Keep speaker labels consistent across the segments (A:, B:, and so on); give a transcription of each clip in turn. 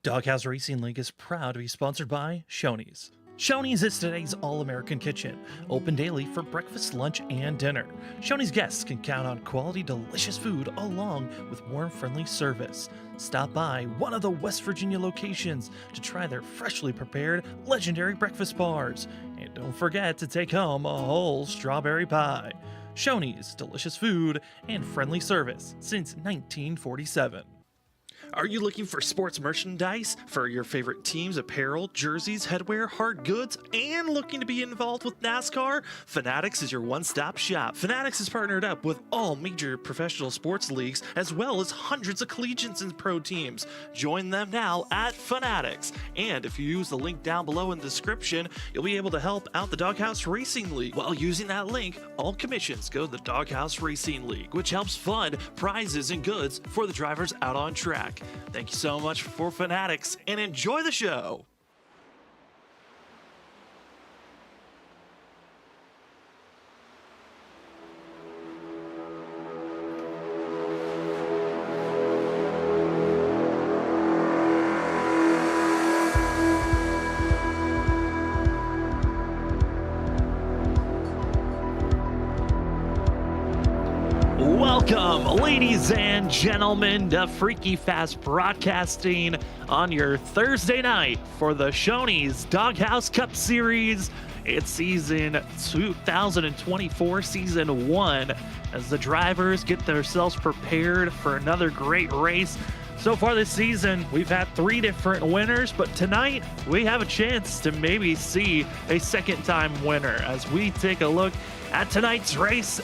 A: Doghouse Racing League is proud to be sponsored by Shoney's. Shoney's is today's all-American kitchen, open daily for breakfast, lunch, and dinner. Shoney's guests can count on quality, delicious food along with warm, friendly service. Stop by one of the West Virginia locations to try their freshly prepared legendary breakfast bars. And don't forget to take home a whole strawberry pie. Shoney's, delicious food and friendly service since 1947. Are you looking for sports merchandise for your favorite teams, apparel, jerseys, headwear, hard goods, and looking to be involved with NASCAR? Fanatics is your one-stop shop. Fanatics is partnered up with all major professional sports leagues, as well as hundreds of collegiates and pro teams. Join them now at Fanatics. And if you use the link down below in the description, you'll be able to help out the Doghouse Racing League. While using that link, all commissions go to the Doghouse Racing League, which helps fund prizes and goods for the drivers out on track. Thank you so much for Fanatics, and enjoy the show! Welcome, ladies and gentlemen, to Freaky Fast Broadcasting on your Thursday night for the Shoney's Doghouse Cup Series. It's season 2024, season 1, as the drivers get themselves prepared for another great race. So far this season, we've had 3 different winners, but tonight we have a chance to maybe see a second-time winner as we take a look at tonight's race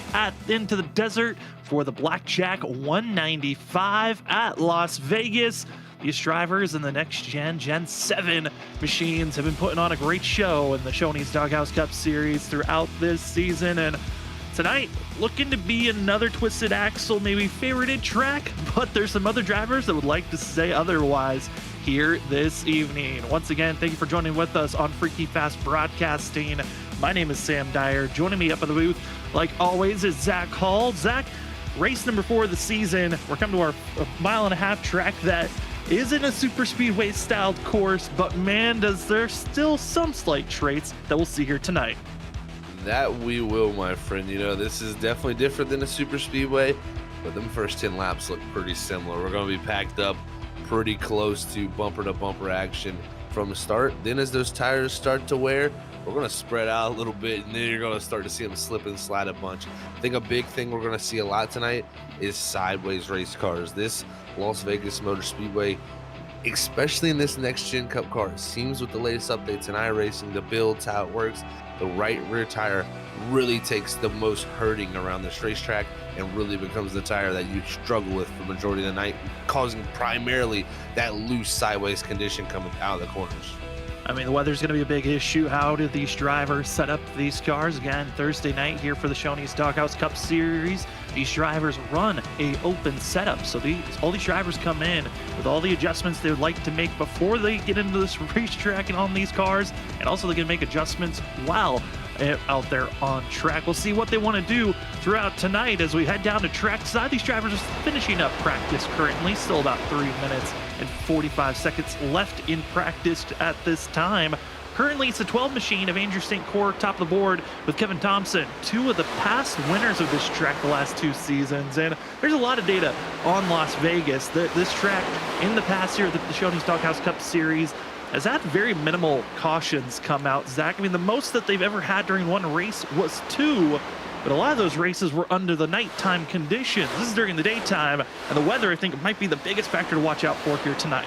A: into the desert for the Blackjack 195 at Las Vegas. These drivers in the next Gen 7 machines have been putting on a great show in the Shoney's Doghouse Cup Series throughout this season, and tonight looking to be another twisted axle, maybe favorited track, but there's some other drivers that would like to say otherwise here this evening. Once again, thank you for joining with us on Freaky Fast Broadcasting. My name is Sam Dyer. Joining me up in the booth, like always, is Zach Hall. Zach, race number 4 of the season. We're coming to our mile-and-a-half track that isn't a super speedway styled course, but man, does there still some slight traits that we'll see here tonight.
B: That we will, my friend. You know, this is definitely different than a super speedway, but them first 10 laps look pretty similar. We're going to be packed up pretty close to bumper action from the start. Then as those tires start to wear, we're going to spread out a little bit, and then you're going to start to see them slip and slide a bunch. I think a big thing we're going to see a lot tonight is sideways race cars. This Las Vegas Motor Speedway, especially in this next-gen Cup car, it seems with the latest updates in iRacing, the builds, how it works, the right rear tire really takes the most hurting around this racetrack and really becomes the tire that you struggle with for the majority of the night, causing primarily that loose sideways condition coming out of the corners.
A: I mean, the weather's going to be a big issue. How do these drivers set up these cars? Again, Thursday night here for the Shoney's Doghouse Cup Series. These drivers run a open setup. So all these drivers come in with all the adjustments they would like to make before they get into this racetrack and on these cars. And also they can make adjustments while out there on track. We'll see what they want to do throughout tonight as we head down to trackside. These drivers are finishing up practice currently, still about 3 minutes and 45 seconds left in practice at this time. Currently, it's a 12 machine of Andrew St. Cyr top of the board with Kevin Thompson, 2 of the past winners of this track the last 2 seasons. And there's a lot of data on Las Vegas. This track in the past year, the Shoney's Doghouse Cup Series, has had very minimal cautions come out, Zach. I mean, the most that they've ever had during one race was 2, but a lot of those races were under the nighttime conditions. This is during the daytime, and the weather, I think, might be the biggest factor to watch out for here tonight.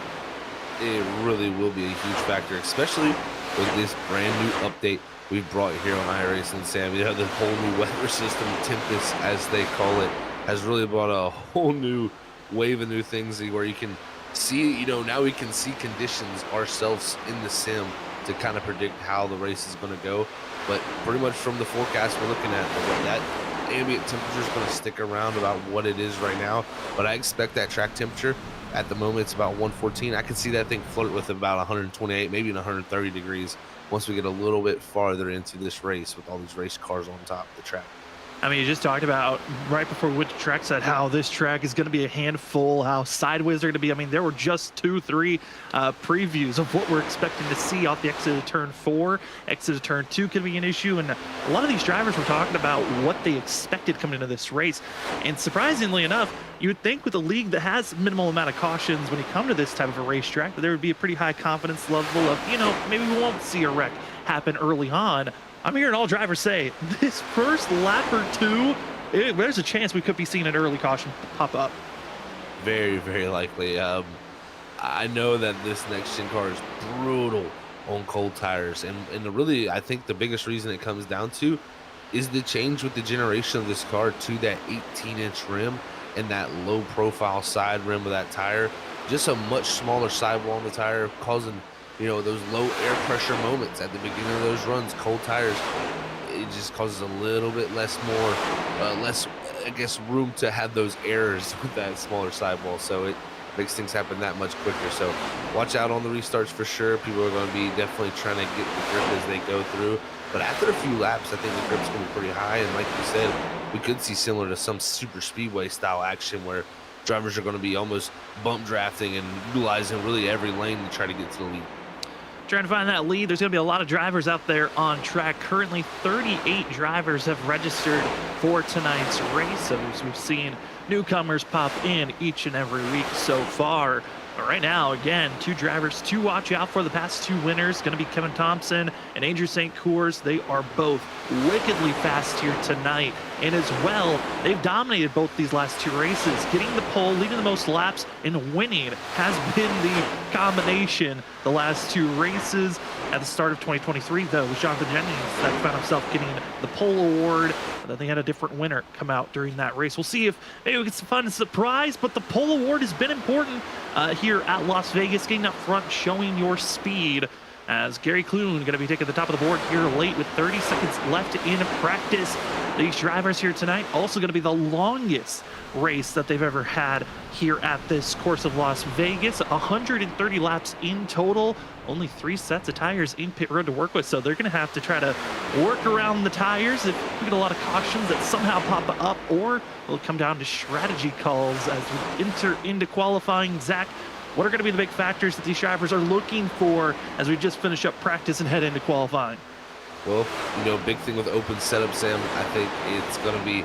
B: It really will be a huge factor, especially with this brand new update we've brought here on iRacing, Sam. You know, the whole new weather system, Tempest, as they call it, has really brought a whole new wave of new things where you can see, you know, now we can see conditions ourselves in the sim to kind of predict how the race is going to go. But pretty much from the forecast we're looking at, that ambient temperature is going to stick around about what it is right now. But I expect that track temperature at the moment, it's about 114. I can see that thing flirt with about 128, maybe 130 degrees once we get a little bit farther into this race with all these race cars on top of the track.
A: I mean, you just talked about right before we went to track said how this track is going to be a handful, how sideways are going to be. I mean, there were just 2-3 previews of what we're expecting to see off the exit of turn 4. Exit of turn 2 could be an issue, and a lot of these drivers were talking about what they expected coming into this race. And surprisingly enough, you would think with a league that has minimal amount of cautions when you come to this type of a racetrack that there would be a pretty high confidence level of, you know, maybe we won't see a wreck happen early on. I'm hearing all drivers say this first lap or two, there's a chance we could be seeing an early caution pop up.
B: Very, very likely. I know that this next gen car is brutal on cold tires, and really, I think the biggest reason it comes down to is the change with the generation of this car to that 18-inch rim and that low profile side rim of that tire. Just a much smaller sidewall on the tire, causing, you know, those low air pressure moments at the beginning of those runs. Cold tires, it just causes a little bit less, I guess, room to have those errors with that smaller sidewall. So it makes things happen that much quicker. So watch out on the restarts for sure. People are going to be definitely trying to get the grip as they go through. But after a few laps, I think the grip's going to be pretty high. And like you said, we could see similar to some super speedway style action where drivers are going to be almost bump drafting and utilizing really every lane to try to get to the lead.
A: Trying to find that lead. There's going to be a lot of drivers out there on track. Currently, 38 drivers have registered for tonight's race. So we've seen newcomers pop in each and every week so far. But right now, again, 2 drivers to watch out for. The past 2 winners going to be Kevin Thompson and Andrew St. Cours. They are both wickedly fast here tonight. And as well, they've dominated both these last 2 races. Getting the pole, leading the most laps, and winning has been the combination the last 2 races. At the start of 2023, though, was Jonathan Jennings that found himself getting the pole award. But then they had a different winner come out during that race. We'll see if maybe we get some fun surprise, but the pole award has been important here at Las Vegas, getting up front, showing your speed. As Gary Clune going to be taking the top of the board here late with 30 seconds left in practice. These drivers here tonight also going to be the longest race that they've ever had here at this course of Las Vegas. 130 laps in total, only 3 sets of tires in pit road to work with, so they're going to have to try to work around the tires if we get a lot of cautions that somehow pop up, or it'll come down to strategy calls as we enter into qualifying. Zach, what are going to be the big factors that these drivers are looking for as we just finish up practice and head into qualifying?
B: Well, you know, big thing with open setup, Sam, I think it's going to be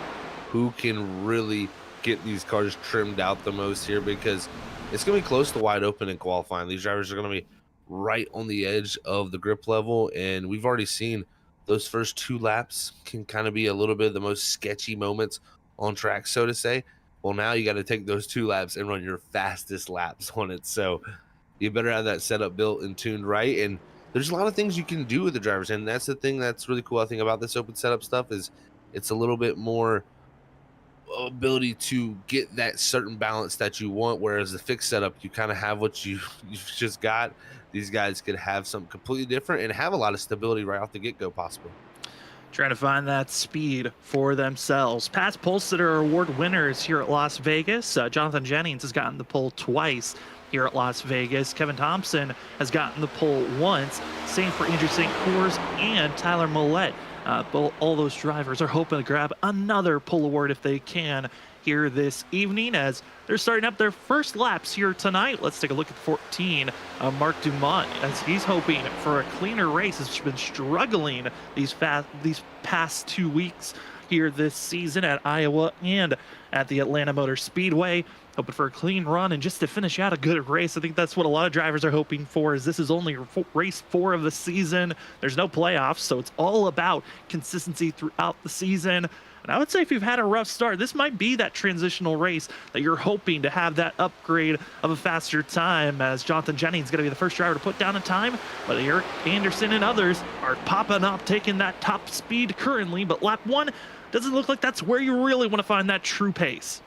B: who can really get these cars trimmed out the most here, because it's going to be close to wide open in qualifying. These drivers are going to be right on the edge of the grip level, and we've already seen those first 2 laps can kind of be a little bit of the most sketchy moments on track, so to say. Well, now you got to take those 2 laps and run your fastest laps on it. So you better have that setup built and tuned right. And there's a lot of things you can do with the drivers. And that's the thing that's really cool, I think, about this open setup stuff is it's a little bit more ability to get that certain balance that you want. Whereas the fixed setup, you kind of have what you've just got. These guys could have something completely different and have a lot of stability right off the get-go possible.
A: Trying to find that speed for themselves. Past pole sitter award winners here at Las Vegas. Jonathan Jennings has gotten the pole twice here at Las Vegas. Kevin Thompson has gotten the pole once. Same for Andrew St. Cours and Tyler Millette. All those drivers are hoping to grab another pole award if they can here this evening as they're starting up their first laps here tonight. Let's take a look at 14. Mark Dumont, as he's hoping for a cleaner race, has been struggling these past 2 weeks here this season at Iowa and at the Atlanta Motor Speedway. Hoping for a clean run and just to finish out a good race. I think that's what a lot of drivers are hoping for, is this is only race 4 of the season. There's no playoffs, so it's all about consistency throughout the season. And I would say if you've had a rough start, this might be that transitional race that you're hoping to have that upgrade of a faster time, as Jonathan Jennings is going to be the first driver to put down a time, but Eric Anderson and others are popping up, taking that top speed currently, but lap 1 doesn't look like that's where you really want to find that true pace.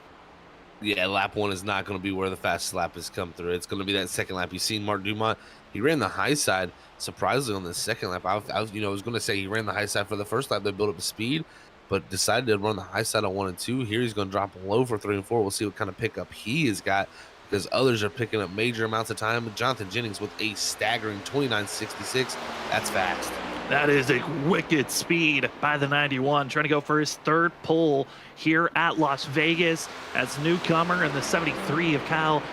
B: Yeah, lap 1 is not going to be where the fastest lap has come through. It's going to be that second lap. You've seen Mark Dumont. He ran the high side, surprisingly, on the second lap. I was going to say he ran the high side for the first lap to build up the speed, but decided to run the high side on 1 and 2. Here he's going to drop low for 3 and 4. We'll see what kind of pickup he has got, because others are picking up major amounts of time. Jonathan Jennings with a staggering 29.66. That's fast.
A: That is a wicked speed by the 91, trying to go for his third pole here at Las Vegas as newcomer, and the 73 of Kyle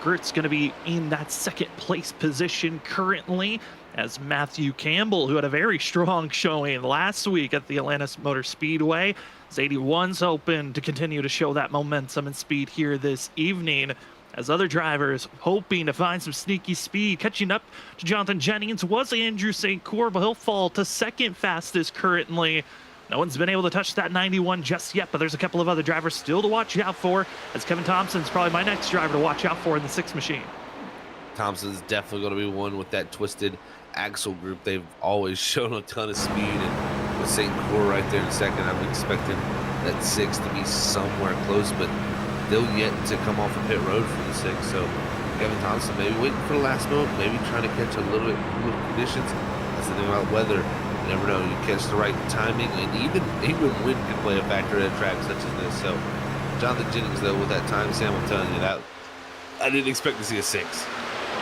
A: Gert's going to be in that second place position currently, as Matthew Campbell, who had a very strong showing last week at the Atlanta Motor Speedway, his 81's hoping to continue to show that momentum and speed here this evening, as other drivers hoping to find some sneaky speed. Catching up to Jonathan Jennings was Andrew St. Cour, but he'll fall to second fastest currently. No one's been able to touch that 91 just yet, but there's a couple of other drivers still to watch out for, as Kevin Thompson's probably my next driver to watch out for in the 6 machine.
B: Thompson's definitely going to be one with that twisted axle group. They've always shown a ton of speed, and with St. Cour right there in second, I'm expecting that 6 to be somewhere close, but still yet to come off a pit road for the 6. So Kevin Thompson maybe waiting for the last moment, maybe trying to catch a little bit cooler conditions. That's the thing about weather. You never know. You catch the right timing, and even wind can play a factor at a track such as this. So Jonathan Jennings, though, with that time, Sam, I'm telling you that I didn't expect to see a 6.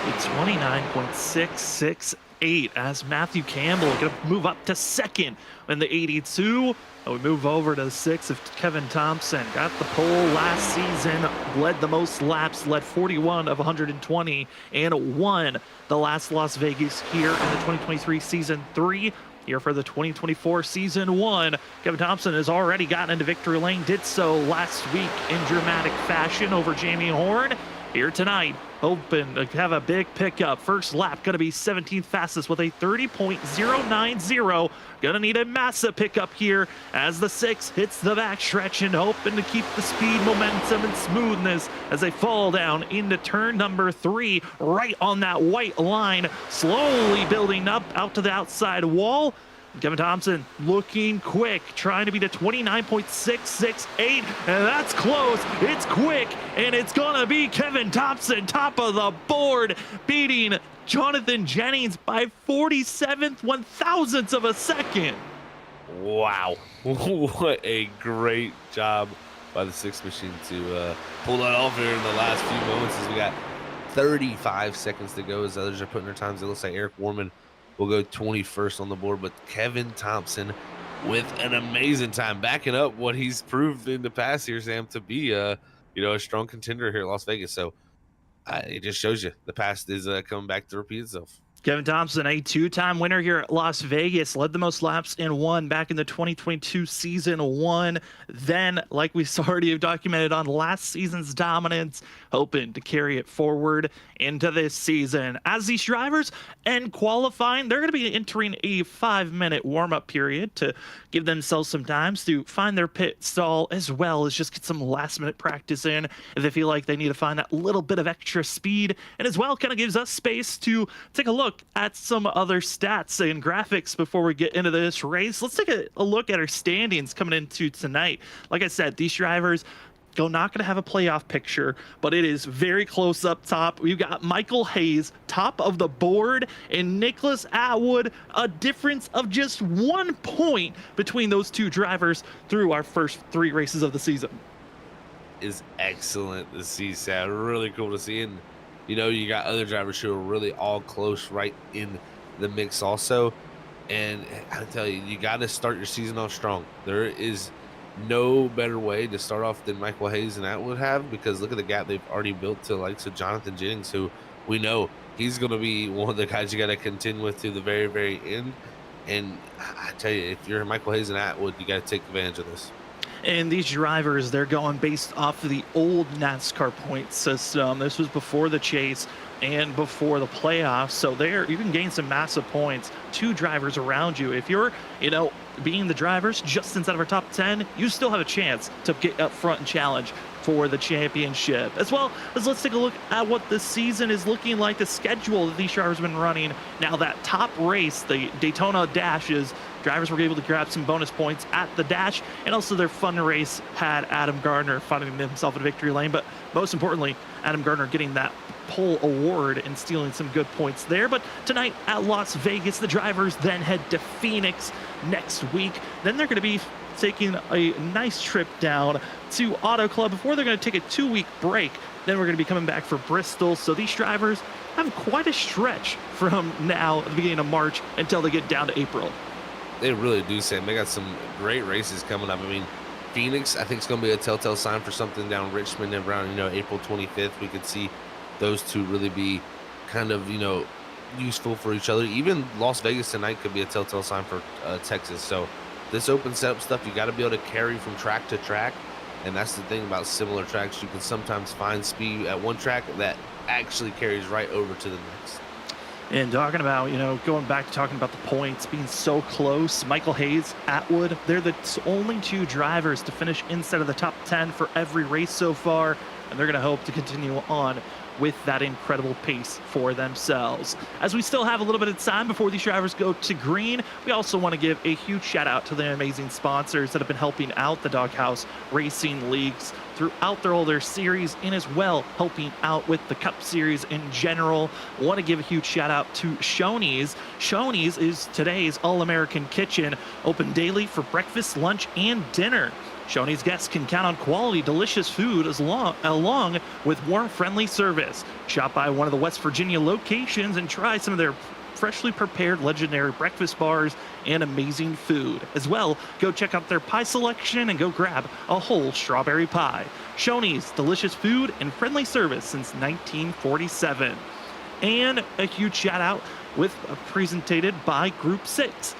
A: It's 29.668 as Matthew Campbell going to move up to second in the 82. We move over to the 6 of Kevin Thompson. Got the pole last season, led the most laps, led 41 of 120, and won the last Las Vegas here in the 2023 season 3. Here for the 2024 season 1, Kevin Thompson has already gotten into victory lane, did so last week in dramatic fashion over Jamie Horn. Here tonight, hoping to have a big pickup. First lap going to be 17th fastest with a 30.090. Gonna need a massive pickup here as the 6 hits the backstretch, and hoping to keep the speed, momentum, and smoothness as they fall down into turn number 3, right on that white line, slowly building up out to the outside wall. Kevin Thompson looking quick, trying to beat a 29.668, and that's close. It's quick, and it's gonna be Kevin Thompson, top of the board, beating Jonathan Jennings by 47th 1,000th of a second.
B: Wow. What a great job by the 6 machine to pull that off here in the last few moments, as we got 35 seconds to go as others are putting their times. It looks like Eric Warman will go 21st on the board, but Kevin Thompson with an amazing time, backing up what he's proved in the past here, Sam, to be a strong contender here at Las Vegas. So it just shows you the past is coming back to repeat itself.
A: Kevin Thompson, a 2-time winner here at Las Vegas, led the most laps in one back in the 2022 season 1. Then, like we already have documented on last season's dominance, hoping to carry it forward into this season. As these drivers end qualifying, they're going to be entering a 5-minute warm-up period to give themselves some time to find their pit stall, as well as just get some last-minute practice in if they feel like they need to find that little bit of extra speed, and as well kind of gives us space to take a look at some other stats and graphics before we get into this race. Let's take a look at our standings coming into tonight. Like I said, these drivers not going to have a playoff picture, but it is very close up top. We've got Michael Hayes top of the board and Nicholas Atwood, a difference of just 1 point between those two drivers through our first 3 races of the season.
B: Is excellent to see, Sam. Really cool to see. And you got other drivers who are really all close right in the mix also. And I tell you, you got to start your season off strong. There is no better way to start off than Michael Hayes and Atwood have, because look at the gap they've already built to likes of Jonathan Jennings, who we know he's going to be one of the guys you got to contend with to the very, very end. And I tell you, if you're Michael Hayes and Atwood, you got to take advantage of this.
A: And these drivers, they're going based off of the old NASCAR point system. This was before the chase and before the playoffs. So you can gain some massive points. 2 drivers around you. If you're, being the drivers just inside of our top 10, you still have a chance to get up front and challenge for the championship. As well as, let's take a look at what the season is looking like, the schedule that these drivers have been running. Now, that top race, the Daytona Dashes, drivers were able to grab some bonus points at the dash, and also their fun race had Adam Gardner finding himself in victory lane, but most importantly, Adam Gardner getting that pole award and stealing some good points there. But tonight at Las Vegas, the drivers then head to Phoenix next week. Then they're going to be taking a nice trip down to Auto Club before they're going to take a 2-week break. Then we're going to be coming back for Bristol. So these drivers have quite a stretch from now at the beginning of March until they get down to April.
B: They really do, Sam. They got some great races coming up. I mean, Phoenix, I think, is going to be a telltale sign for something down Richmond around, April 25th. We could see those two really be kind of, useful for each other. Even Las Vegas tonight could be a telltale sign for Texas. So this open setup stuff, you got to be able to carry from track to track. And that's the thing about similar tracks. You can sometimes find speed at one track that actually carries right over to the next.
A: And talking about, going back to talking about the points being so close, Michael Hayes, Atwood, they're the only two drivers to finish inside of the top 10 for every race so far. And they're going to hope to continue on with that incredible pace for themselves. As we still have a little bit of time before these drivers go to green, we also want to give a huge shout out to the amazing sponsors that have been helping out the Doghouse Racing Leagues throughout all their series, and as well helping out with the Cup Series in general. I want to give a huge shout out to Shoney's. Shoney's is today's All-American Kitchen, open daily for breakfast, lunch, and dinner. Shoney's guests can count on quality, delicious food along with warm, friendly service. Shop by one of the West Virginia locations and try some of their freshly prepared legendary breakfast bars and amazing food. As well, go check out their pie selection and go grab a whole strawberry pie. Shoney's, delicious food and friendly service since 1947. And a huge shout out presented by Group 6.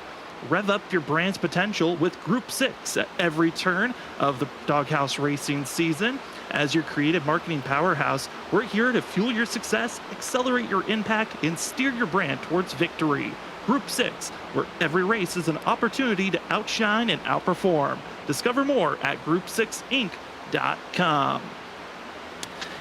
A: Rev up your brand's potential with Group 6 at every turn of the Doghouse Racing season. As your creative marketing powerhouse, we're here to fuel your success, accelerate your impact, and steer your brand towards victory. Group 6, where every race is an opportunity to outshine and outperform. Discover more at group6inc.com.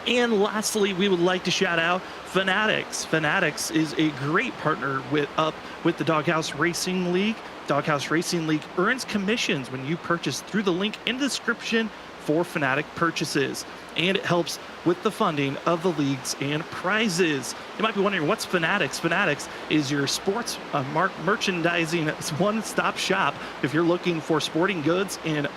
A: And lastly, we would like to shout out Fanatics. Fanatics is a great partner with the Doghouse Racing League. Doghouse Racing League earns commissions when you purchase through the link in the description for Fanatic purchases, and it helps with the funding of the leagues and prizes. You might be wondering, what's Fanatics? Fanatics is your sports merchandising one-stop shop. If you're looking for sporting goods in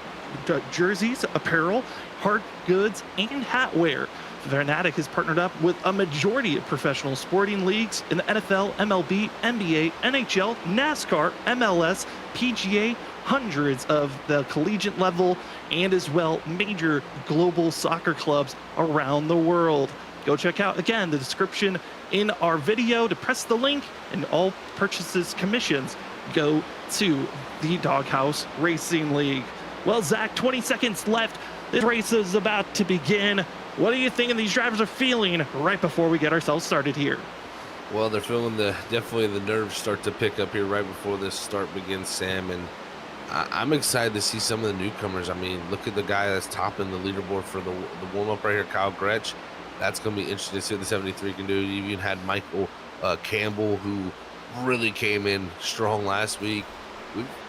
A: jerseys, apparel, hard goods, and hatware, Fanatic has partnered up with a majority of professional sporting leagues in the NFL, MLB, NBA, NHL, NASCAR, MLS, PGA, hundreds of the collegiate level, and as well major global soccer clubs around the world. Go check out, again, the description in our video to press the link, and all purchases, commissions go to the Doghouse Racing League. Well, Zach, 20 seconds left. This race is about to begin. What are you thinking these drivers are feeling right before we get ourselves started here?
B: Well, they're feeling definitely the nerves start to pick up here right before this start begins, Sam. And I'm excited to see some of the newcomers. I mean, look at the guy that's topping the leaderboard for the warm-up right here, Kyle Gretsch. That's going to be interesting to see what the 73 can do. You even had Michael Campbell, who really came in strong last week.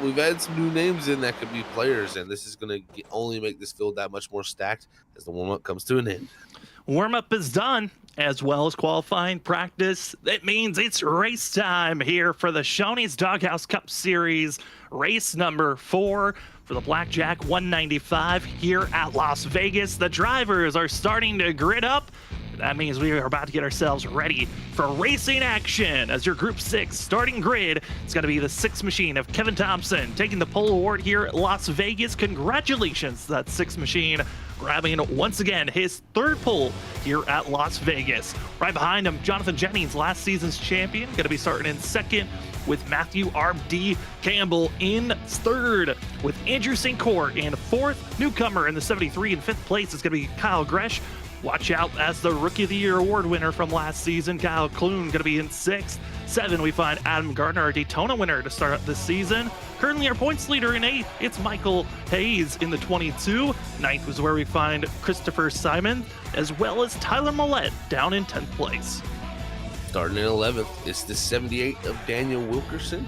B: We've had some new names in that could be players, and this is going to only make this field that much more stacked as the warm-up comes to an end.
A: Warm-up is done, as well as qualifying practice. That means it's race time here for the Shoney's Doghouse Cup Series, race number 4 for the Blackjack 195 here at Las Vegas. The drivers are starting to grid up. That means we are about to get ourselves ready for racing action. As your Group 6 starting grid, it's going to be the 6 machine of Kevin Thompson taking the pole award here at Las Vegas. Congratulations to that 6 machine, grabbing once again his 3rd pole here at Las Vegas. Right behind him, Jonathan Jennings, last season's champion, going to be starting in 2nd, with Matthew R.D. Campbell in 3rd, with Andrew St. Court in 4th. Newcomer in the 73 in 5th place is going to be Kyle Gretsch. Watch out as the Rookie of the Year award winner from last season, Kyle Kloon, going to be in 6th. 7, we find Adam Gardner, our Daytona winner to start out this season. Currently our points leader in 8th, it's Michael Hayes in the 22. 9th was where we find Christopher Simon, as well as Tyler Millette down in 10th place.
B: Starting in 11th, it's the 78 of Daniel Wilkerson.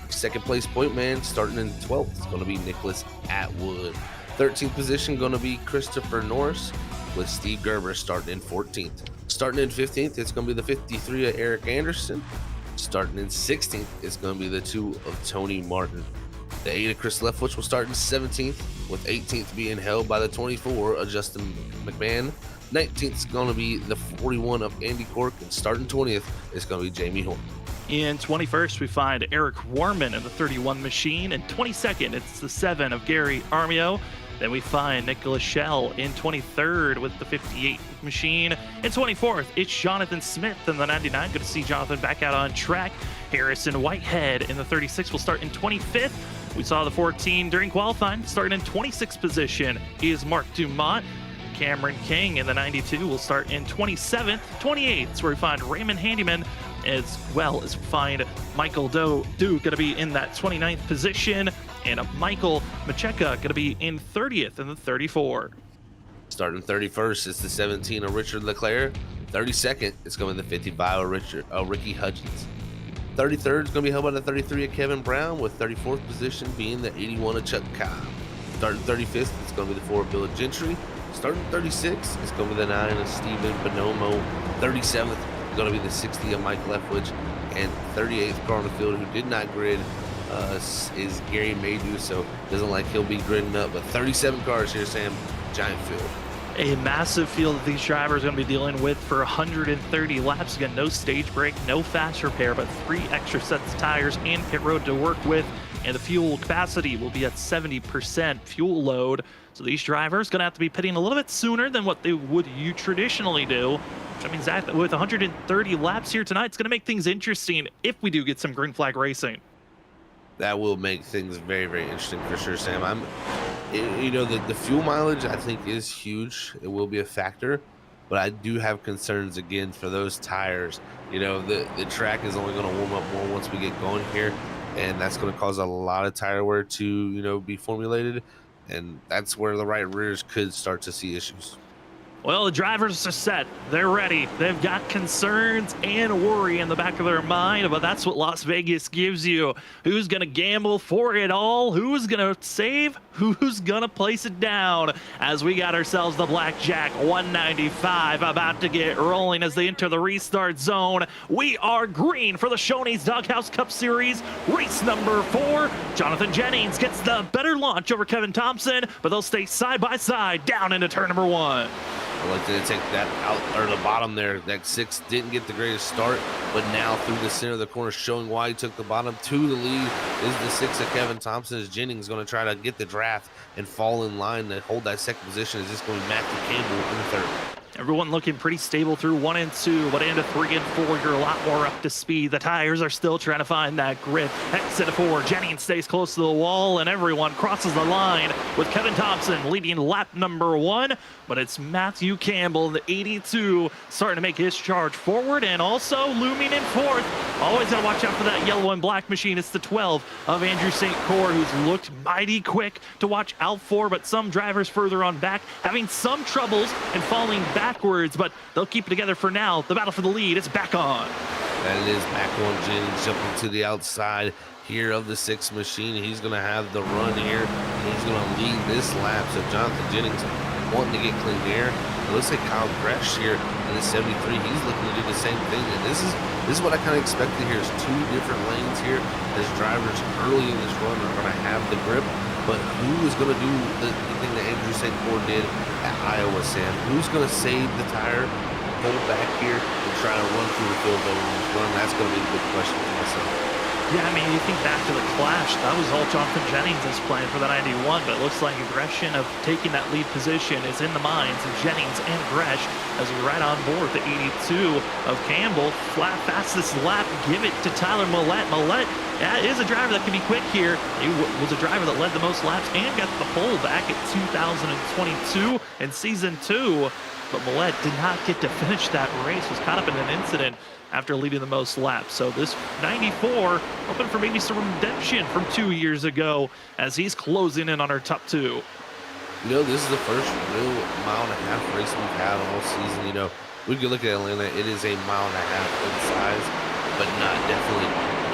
B: 2nd place point man starting in 12th, it's going to be Nicholas Atwood. 13th position going to be Christopher Norris, with Steve Gerber starting in 14th. Starting in 15th, it's going to be the 53 of Eric Anderson. Starting in 16th, it's going to be the 2 of Tony Martin. The 8 of Chris Leftwich will start in 17th, with 18th being held by the 24 of Justin McMahon. 19th is going to be the 41 of Andy Cork, and starting 20th is going to be Jamie Horn.
A: In 21st, we find Eric Warman in the 31 machine. In 22nd, it's the 7 of Gary Armio. Then we find Nicholas Schell in 23rd with the 58 machine. In 24th, it's Jonathan Smith in the 99. Good to see Jonathan back out on track. Harrison Whitehead in the 36 will start in 25th. We saw the 14 during qualifying. Starting in 26th position is Mark Dumont. Cameron King in the 92 will start in 27th. 28th is where we find Raymond Handyman, as well as find Michael Duke going to be in that 29th position, and Michael Macheka going to be in 30th in the 34.
B: Starting 31st is the 17 of Richard Leclerc. 32nd is going to be the 55 of Ricky Hudgens. 33rd is going to be held by the 33 of Kevin Brown, with 34th position being the 81 of Chuck Cobb. Starting 35th, it's going to be the 4 of Bill Gentry. Starting 36, it's going to be the 9 of Stephen Bonomo. 37th, going to be the 60 of Mike Leftwich. And 38th car on the field who did not grid is Gary Maydew, so doesn't like he'll be gridding up. But 37 cars here, Sam, giant field.
A: A massive field that these drivers are going to be dealing with for 130 laps. Again, no stage break, no fast repair, but 3 extra sets of tires and pit road to work with. And the fuel capacity will be at 70% fuel load. So these drivers going to have to be pitting a little bit sooner than what they would traditionally do. Which means that with 130 laps here tonight, it's going to make things interesting if we do get some green flag racing.
B: That will make things very, very interesting for sure, Sam. The fuel mileage I think is huge. It will be a factor, but I do have concerns again for those tires. The track is only going to warm up more once we get going here, and that's going to cause a lot of tire wear to be formulated, and that's where the right rears could start to see issues.
A: Well, the drivers are set. They're ready. They've got concerns and worry in the back of their mind, but that's what Las Vegas gives you. Who's going to gamble for it all? Who's going to save? Who's going to place it down? As we got ourselves the Blackjack 195 about to get rolling as they enter the restart zone. We are green for the Shoney's Doghouse Cup Series, race number 4. Jonathan Jennings gets the better launch over Kevin Thompson, but they'll stay side by side down into turn number 1.
B: I like to take that out, or the bottom there. That 6 didn't get the greatest start, but now through the center of the corner, showing why he took the bottom to the lead is the 6 of Kevin Thompson. As Jennings going to try to get the draft and fall in line to hold that second position. Is this going to be Matthew Campbell in the 3rd?
A: Everyone looking pretty stable through 1 and 2, but into 3 and 4, you're a lot more up to speed. The tires are still trying to find that grip. Exit of 4, Jennings stays close to the wall, and everyone crosses the line with Kevin Thompson leading lap number 1. But it's Matthew Campbell, the 82, starting to make his charge forward, and also looming in 4th. Always got to watch out for that yellow and black machine. It's the 12 of Andrew St. Cyr, who's looked mighty quick to watch out for, but some drivers further on back having some troubles and falling backwards, but they'll keep it together for now. The battle for the lead is back on.
B: That is back on. Jennings jumping to the outside here of the 6 machine. He's going to have the run here. He's going to lead this lap. So Jonathan Jennings wanting to get clean air. It looks like Kyle Gresh here in the 73. He's looking to do the same thing. And this is what I kind of expected here is 2 different lanes here as drivers early in this run are going to have the grip. But who is going to do the thing that Andrew St. Cyr did at Iowa, Sam? Who's going to save the tire, pull back here, and try to run through the field better than this run? That's going to be a big question for myself.
A: Yeah, I mean, you think back to the clash, that was all Jonathan Jennings' plan for the 91, but it looks like aggression of taking that lead position is in the minds of Jennings and Gresh as we ride on board the 82 of Campbell. Fastest lap, give it to Tyler Millette. Millette is a driver that can be quick here. He was a driver that led the most laps and got the pole back at 2022 in season 2. But Millette did not get to finish that race, was caught up in an incident after leading the most laps. So this 94 hoping for maybe some redemption from 2 years ago as he's closing in on our top 2.
B: This is the first real mile-and-a-half race we've had all season. We could look at Atlanta. It is a mile-and-a-half in size, but not definitely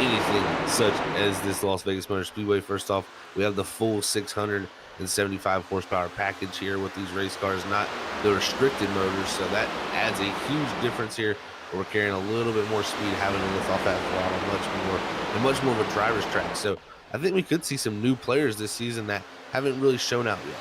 B: anything such as this Las Vegas Motor Speedway. First off, we have the full 675 horsepower package here with these race cars, not the restricted motors. So that adds a huge difference here. We're carrying a little bit more speed, having to lift off that throttle much more of a driver's track. So I think we could see some new players this season that haven't really shown out yet.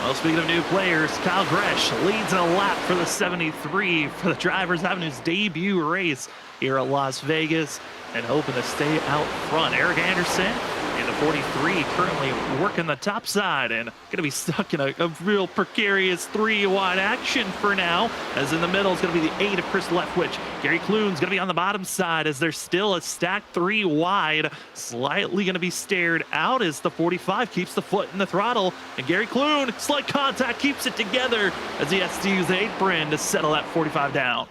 A: Well, speaking of new players, Kyle Gresh leads a lap for the 73 for the drivers having his debut race here at Las Vegas and hoping to stay out front. Eric Anderson in the 43 currently working the top side and going to be stuck in a real precarious 3-wide action for now, as in the middle is going to be the 8 of Chris Leftwich. Gary Clune's going to be on the bottom side as there's still a stacked 3 wide, slightly going to be stared out as the 45 keeps the foot in the throttle, and Gary Clune, slight contact, keeps it together as he has to use the apron to settle that 45 down.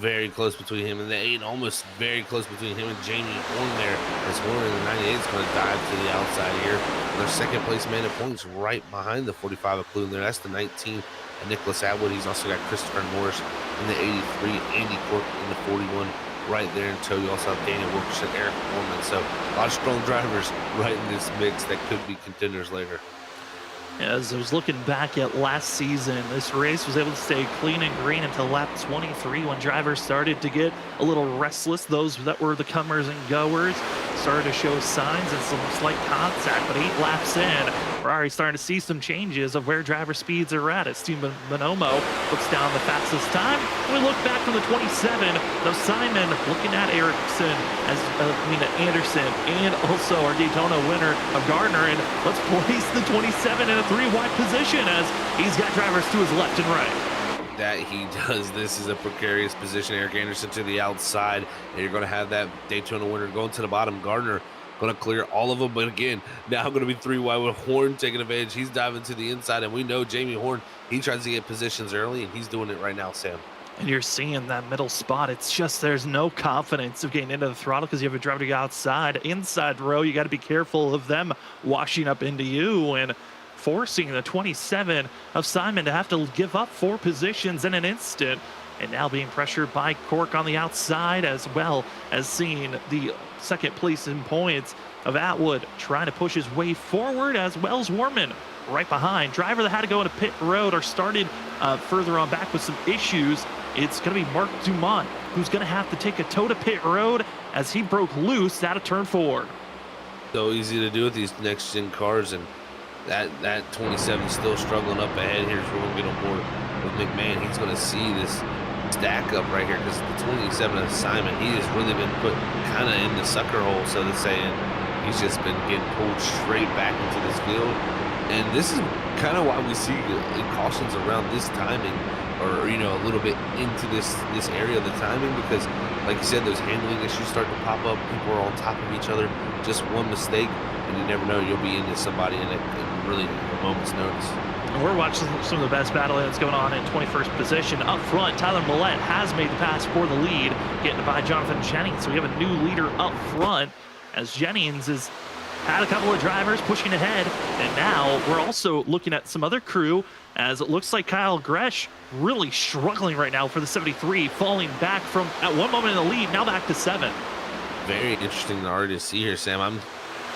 B: Very close between him and the 8, almost very close between him and Jamie Horn there. As Horn in the 98 is going to dive to the outside here. Their second place man at points right behind the 45 of Clune there. That's the 19 of Nicholas Atwood. He's also got Christopher Norris in the 83, Andy Cork in the 41 right there in tow. You also have Daniel Wilkerson, Eric Foreman. So a lot of strong drivers right in this mix that could be contenders later.
A: As I was looking back at last season, this race was able to stay clean and green until lap 23 when drivers started to get a little restless. Those that were the comers and goers started to show signs and some slight contact, but 8 laps in, Ferrari starting to see some changes of where driver speeds are at. As Steve Bonomo looks down the fastest time. When we look back from the 27, though Simon looking at Anderson and also our Daytona winner of Gardner, and let's place the 27 in a 3-wide position as he's got drivers to his left and right.
B: That he does. This is a precarious position. Eric Anderson to the outside, and you're going to have that Daytona winner going to the bottom. Gardner going to clear all of them, but again, now going to be 3 wide with Horn taking advantage. He's diving to the inside, and we know Jamie Horn, he tries to get positions early, and he's doing it right now, Sam.
A: And you're seeing that middle spot. It's just there's no confidence of getting into the throttle because you have a driver to go outside. Inside row, you got to be careful of them washing up into you and forcing the 27 of Simon to have to give up 4 positions in an instant. And now being pressured by Cork on the outside, as well as seeing the second place in points of Atwood trying to push his way forward, as well as Warman right behind. Driver that had to go into pit road or started further on back with some issues. It's going to be Mark Dumont who's going to have to take a toe to pit road as he broke loose out of turn 4.
B: So easy to do with these next gen cars, and that 27 still struggling up ahead. Here's where we'll get on board with McMahon. He's going to see this stack up right here because the 27 of Simon, he has really been put kind of in the sucker hole, so to say, and he's just been getting pulled straight back into this field. And this is kind of why we see cautions around this timing, or a little bit into this area of the timing, because like you said, those handling issues start to pop up. People are on top of each other. Just one mistake and you never know, you'll be into somebody in really a moment's notice.
A: And we're watching some of the best battle that's going on in 21st position. Up front, Tyler Millette has made the pass for the lead, getting by Jonathan Jennings. So we have a new leader up front, as Jennings has had a couple of drivers pushing ahead. And now we're also looking at some other crew, as it looks like Kyle Gresh really struggling right now for the 73, falling back from at one moment in the lead, now back to 7.
B: Very interesting to already see here, Sam.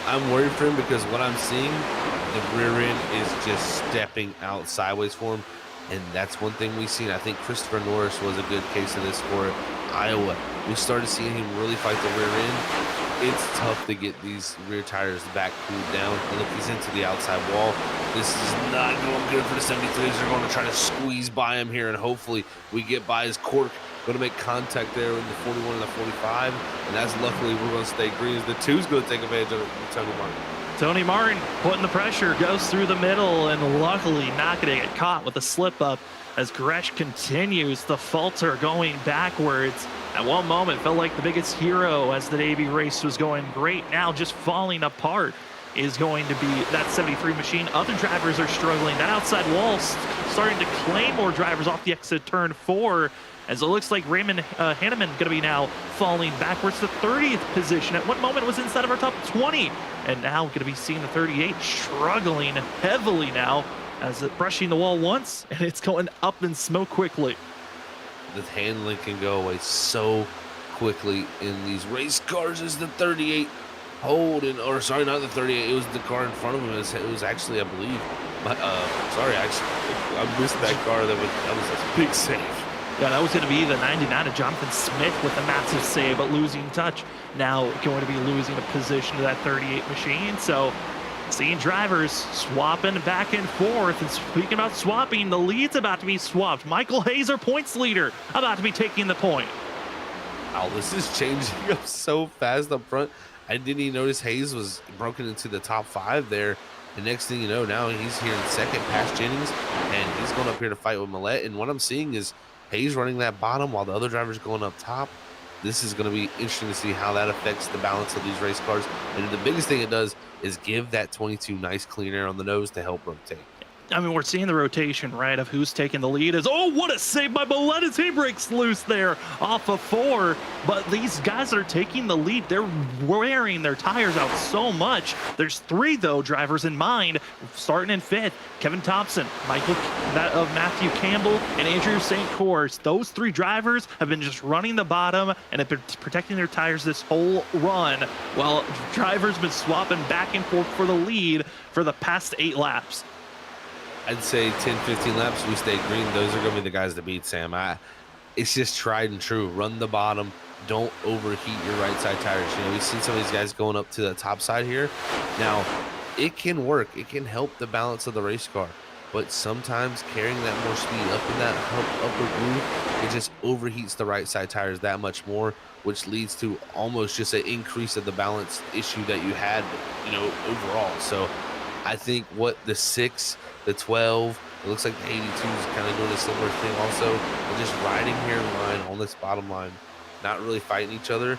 B: I'm worried for him because what I'm seeing, the rear end is just stepping out sideways for him, and that's one thing we've seen. I think Christopher Norris was a good case of this for Iowa. We started seeing him really fight the rear end. It's tough to get these rear tires back cooled down. And look, he's into the outside wall. This is not going good for the 73s. They're going to try to squeeze by him here, and hopefully we get by his cork. Going to make contact there in the 41 and the 45, and that's luckily we're going to stay green, as the 2's going to take advantage of it. Tony Martin.
A: Tony Martin putting the pressure, goes through the middle, and luckily not going to get caught with a slip up as Gresh continues to falter going backwards. At one moment felt like the biggest hero as the debut race was going great. Now just falling apart is going to be that 73 machine. Other drivers are struggling. That outside wall starting to claim more drivers off the exit turn 4, as it looks like Raymond Hanneman going to be now falling backwards to 30th position. At one moment it was inside of our top 20, and now going to be seeing the 38 struggling heavily now, as it brushing the wall once, and it's going up in smoke quickly.
B: The handling can go away so quickly in these race cars, as the 38 holding, or sorry, not the 38, it was the car in front of him. It was actually, I believe, I missed that car. That was a big save.
A: Yeah, that was going to be the 99 of Jonathan Smith with a massive save, but losing touch. Now going to be losing a position to that 38 machine. So Seeing drivers swapping back and forth. And speaking about swapping, the lead's about to be swapped. Michael Hayes, our points leader, about to be taking the point.
B: Oh, this is changing up so fast up front. I didn't even notice Hayes was broken into the top 5 there. The next thing you know, now he's here in second past Jennings, and he's going up here to fight with Millette. And what I'm seeing is Hayes running that bottom while the other driver's going up top. This is going to be interesting to see how that affects the balance of these race cars. And the biggest thing it does is give that 22 nice clean air on the nose to help rotate.
A: I mean, we're seeing the rotation, right, of who's taking the lead. Oh, what a save by Millette as he breaks loose there off of 4. But these guys are taking the lead. They're wearing their tires out so much. There's 3, though, drivers in mind. Starting in 5th, Kevin Thompson, Matthew Campbell, and Andrew St. Cours. Those 3 drivers have been just running the bottom and have been protecting their tires this whole run, while drivers been swapping back and forth for the lead for the past 8 laps.
B: I'd say 10, 15 laps, we stay green. Those are going to be the guys to beat, Sam. It's just tried and true. Run the bottom. Don't overheat your right side tires. You know, we've seen some of these guys going up to the top side here. Now, it can work. It can help the balance of the race car. But sometimes carrying that more speed up in that upward groove, it just overheats the right side tires that much more, which leads to almost just an increase of the balance issue that you had, you know, overall. So I think what the 6, the 12, it looks like the 82 is kind of doing a similar thing also. They're just riding here in line on this bottom line, not really fighting each other.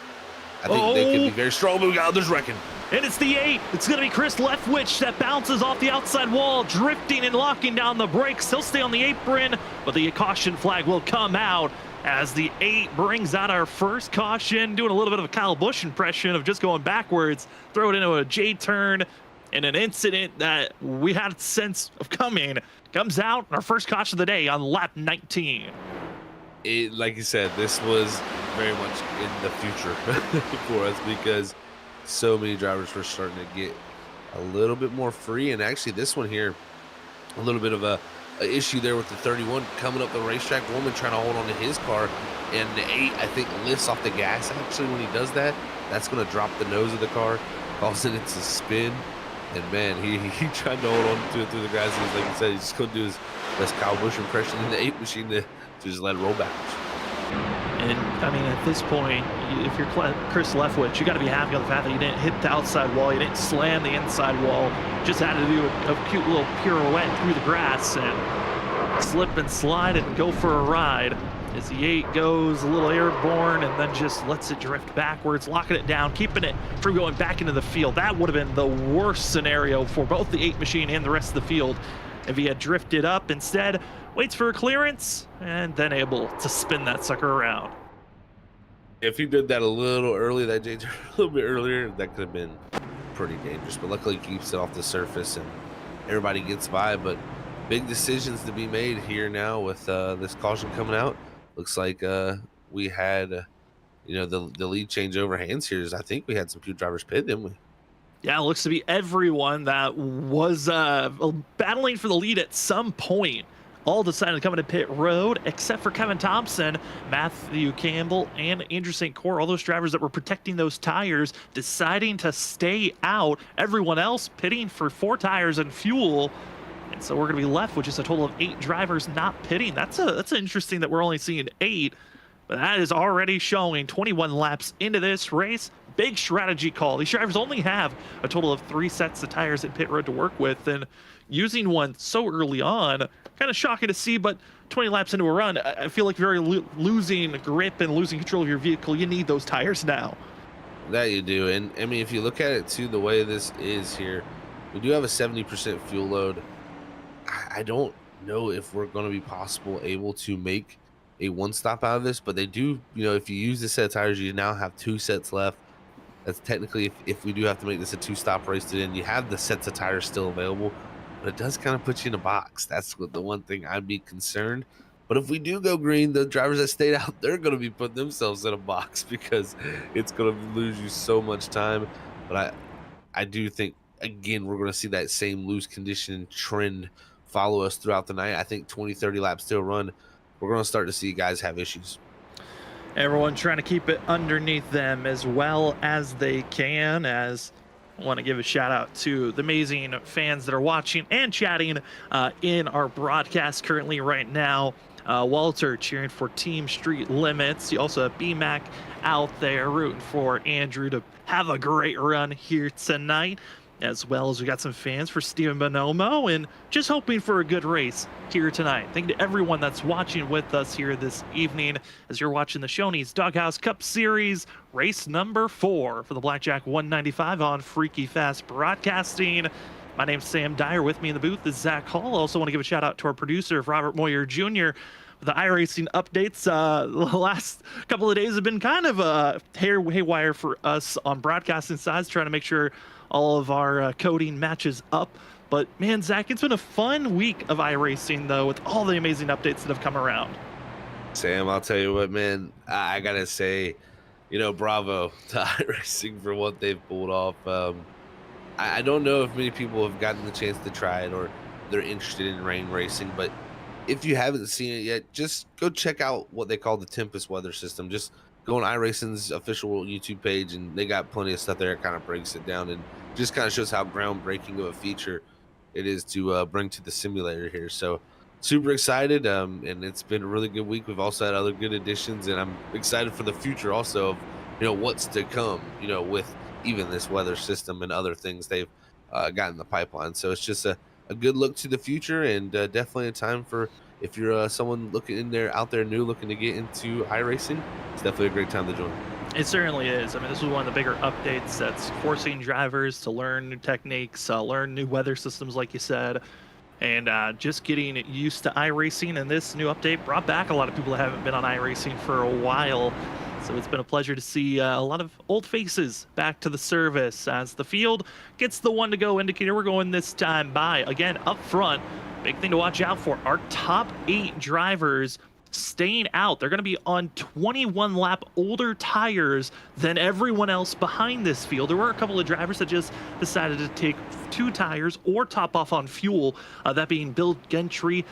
B: I think they could be very strong, but we got others wrecking.
A: And it's the 8. It's going to be Chris Leftwich that bounces off the outside wall, drifting and locking down the brakes. He'll stay on the apron, but the caution flag will come out as the 8 brings out our first caution, doing a little bit of a Kyle Busch impression of just going backwards, throw it into a J-turn. And an incident that we had a sense of coming comes out in our first caution of the day on lap 19.
B: Like you said, this was very much in the future for us because so many drivers were starting to get a little bit more free. And actually this one here, a little bit of a issue there with the 31 coming up the racetrack. Woman trying to hold on to his car, and the 8, I think, lifts off the gas. Actually, when he does that, that's going to drop the nose of the car, causing it to spin. And man, he tried to hold on to it through the grass. Like you said, he just couldn't do his best Kyle Busch impression in the 8 machine to just let it roll backwards.
A: And I mean, at this point, if you're Chris Leftwich, you got to be happy on the fact that you didn't hit the outside wall, you didn't slam the inside wall, just had to do a cute little pirouette through the grass and slip and slide and go for a ride. As the 8 goes a little airborne and then just lets it drift backwards, locking it down, keeping it from going back into the field. That would have been the worst scenario for both the 8 machine and the rest of the field if he had drifted up. Instead, waits for a clearance and then able to spin that sucker around.
B: If he did that a little early, that J-turn a little bit earlier, that could have been pretty dangerous. But luckily he keeps it off the surface and everybody gets by. But big decisions to be made here now with this caution coming out. Looks like we had, you know, the lead change over hands here. I think we had some few drivers pit, didn't we?
A: Yeah, it looks to be everyone that was battling for the lead at some point all decided to come into pit road, except for Kevin Thompson, Matthew Campbell, and Andrew St. Cours. All those drivers that were protecting those tires deciding to stay out. Everyone else pitting for 4 tires and fuel. And so we're going to be left with just a total of 8 drivers not pitting. That's interesting that we're only seeing 8, but that is already showing 21 laps into this race. Big strategy call. These drivers only have a total of 3 sets of tires at pit road to work with, and using one so early on, kind of shocking to see, but 20 laps into a run, I feel like if you're losing grip and losing control of your vehicle, you need those tires now.
B: That you do. And I mean, if you look at it too, the way this is here, we do have a 70% fuel load. I don't know if we're going to be able to make a 1-stop out of this, but they do, you know, if you use this set of tires, you now have 2 sets left. That's technically, if we do have to make this a 2-stop race, then you have the sets of tires still available, but it does kind of put you in a box. That's what the one thing I'd be concerned. But if we do go green, the drivers that stayed out, they're going to be putting themselves in a box because it's going to lose you so much time. But I do think, again, we're going to see that same loose condition trend follow us throughout the night. I think 20-30 laps still run, we're going to start to see guys have issues.
A: Everyone trying to keep it underneath them as well as they can, as I want to give a shout out to the amazing fans that are watching and chatting in our broadcast currently right now. Walter cheering for Team Street Limits. You also have BMAC out there rooting for Andrew to have a great run here tonight, as well as we got some fans for Steven Bonomo and just hoping for a good race here tonight. Thank you to everyone that's watching with us here this evening as you're watching the Shoney's Doghouse Cup Series, race number 4 for the Blackjack 195 on Freaky Fast Broadcasting. My name's Sam Dyer. With me in the booth is Zach Hall. I also want to give a shout out to our producer, Robert Moyer Jr. The iRacing updates. The last couple of days have been kind of haywire for us on broadcasting sides, trying to make sure all of our coding matches up. But man, Zach, it's been a fun week of iRacing though, with all the amazing updates that have come around.
B: Sam, I'll tell you what, man, I gotta say, bravo to iRacing for what they've pulled off. I don't know if many people have gotten the chance to try it or they're interested in rain racing, but if you haven't seen it yet, just go check out what they call the Tempest weather system. Just go on iRacing's official YouTube page, and they got plenty of stuff there that kind of breaks it down and just kind of shows how groundbreaking of a feature it is to bring to the simulator here. So super excited, and it's been a really good week. We've also had other good additions, and I'm excited for the future also of what's to come, with even this weather system and other things they've got in the pipeline. So it's just a good look to the future, and definitely a time for, if you're someone out there new looking to get into iRacing, it's definitely a great time to join.
A: It certainly is. I mean, this is one of the bigger updates that's forcing drivers to learn new techniques, learn new weather systems, like you said, and just getting used to iRacing. And this new update brought back a lot of people that haven't been on iRacing for a while. So it's been a pleasure to see a lot of old faces back to the service as the field gets the one to go indicator. We're going this time by, again, up front. Big thing to watch out for, our top 8 drivers staying out. They're going to be on 21 lap older tires than everyone else behind this field. There were a couple of drivers that just decided to take 2 tires or top off on fuel, that being Bill Gentry,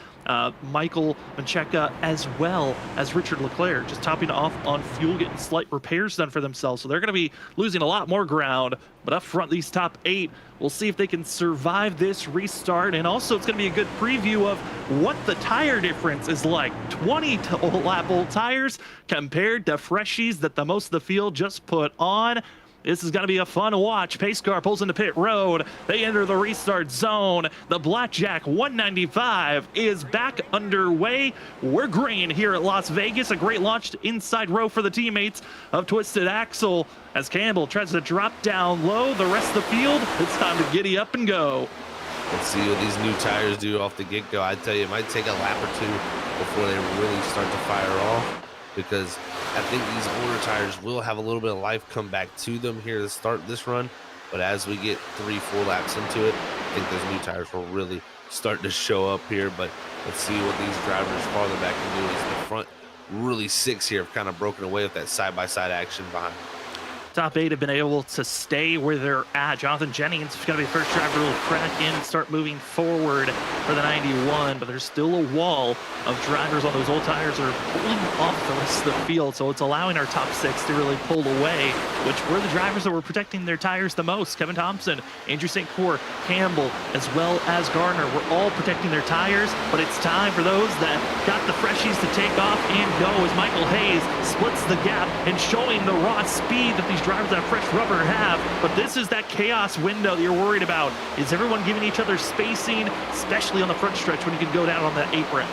A: Michael Mancheka, as well as Richard Leclerc, just topping off on fuel, getting slight repairs done for themselves. So they're going to be losing a lot more ground. But up front, these top 8, we'll see if they can survive this restart. And also, it's going to be a good preview of what the tire difference is like. 20 lap old tires compared to freshies that the most of the field just put on. This is going to be a fun watch. Pace car pulls into pit road. They enter the restart zone. The Blackjack 195 is back underway. We're green here at Las Vegas. A great launch to inside row for the teammates of Twisted Axle as Campbell tries to drop down low. The rest of the field, it's time to giddy up and go.
B: Let's see what these new tires do off the get-go. I tell you, it might take a lap or 2 before they really start to fire off, because I think these older tires will have a little bit of life come back to them here to start this run. But as we get 3-4 laps into it, I think those new tires will really start to show up here. But let's see what these drivers farther back can do. As the front really 6 here have kind of broken away with that side-by-side action behind.
A: Top 8 have been able to stay where they're at. Jonathan Jennings is going to be the first driver to crack in and start moving forward for the 91, but there's still a wall of drivers on those old tires that are pulling off the rest of the field, so it's allowing our top 6 to really pull away, which were the drivers that were protecting their tires the most. Kevin Thompson, Andrew St. Cyr, Campbell, as well as Garner were all protecting their tires, but it's time for those that got the freshies to take off and go as Michael Hayes splits the gap and showing the raw speed that these drivers that fresh rubber have. But this is that chaos window that you're worried about. Is everyone giving each other spacing, especially on the front stretch when you can go down on that apron?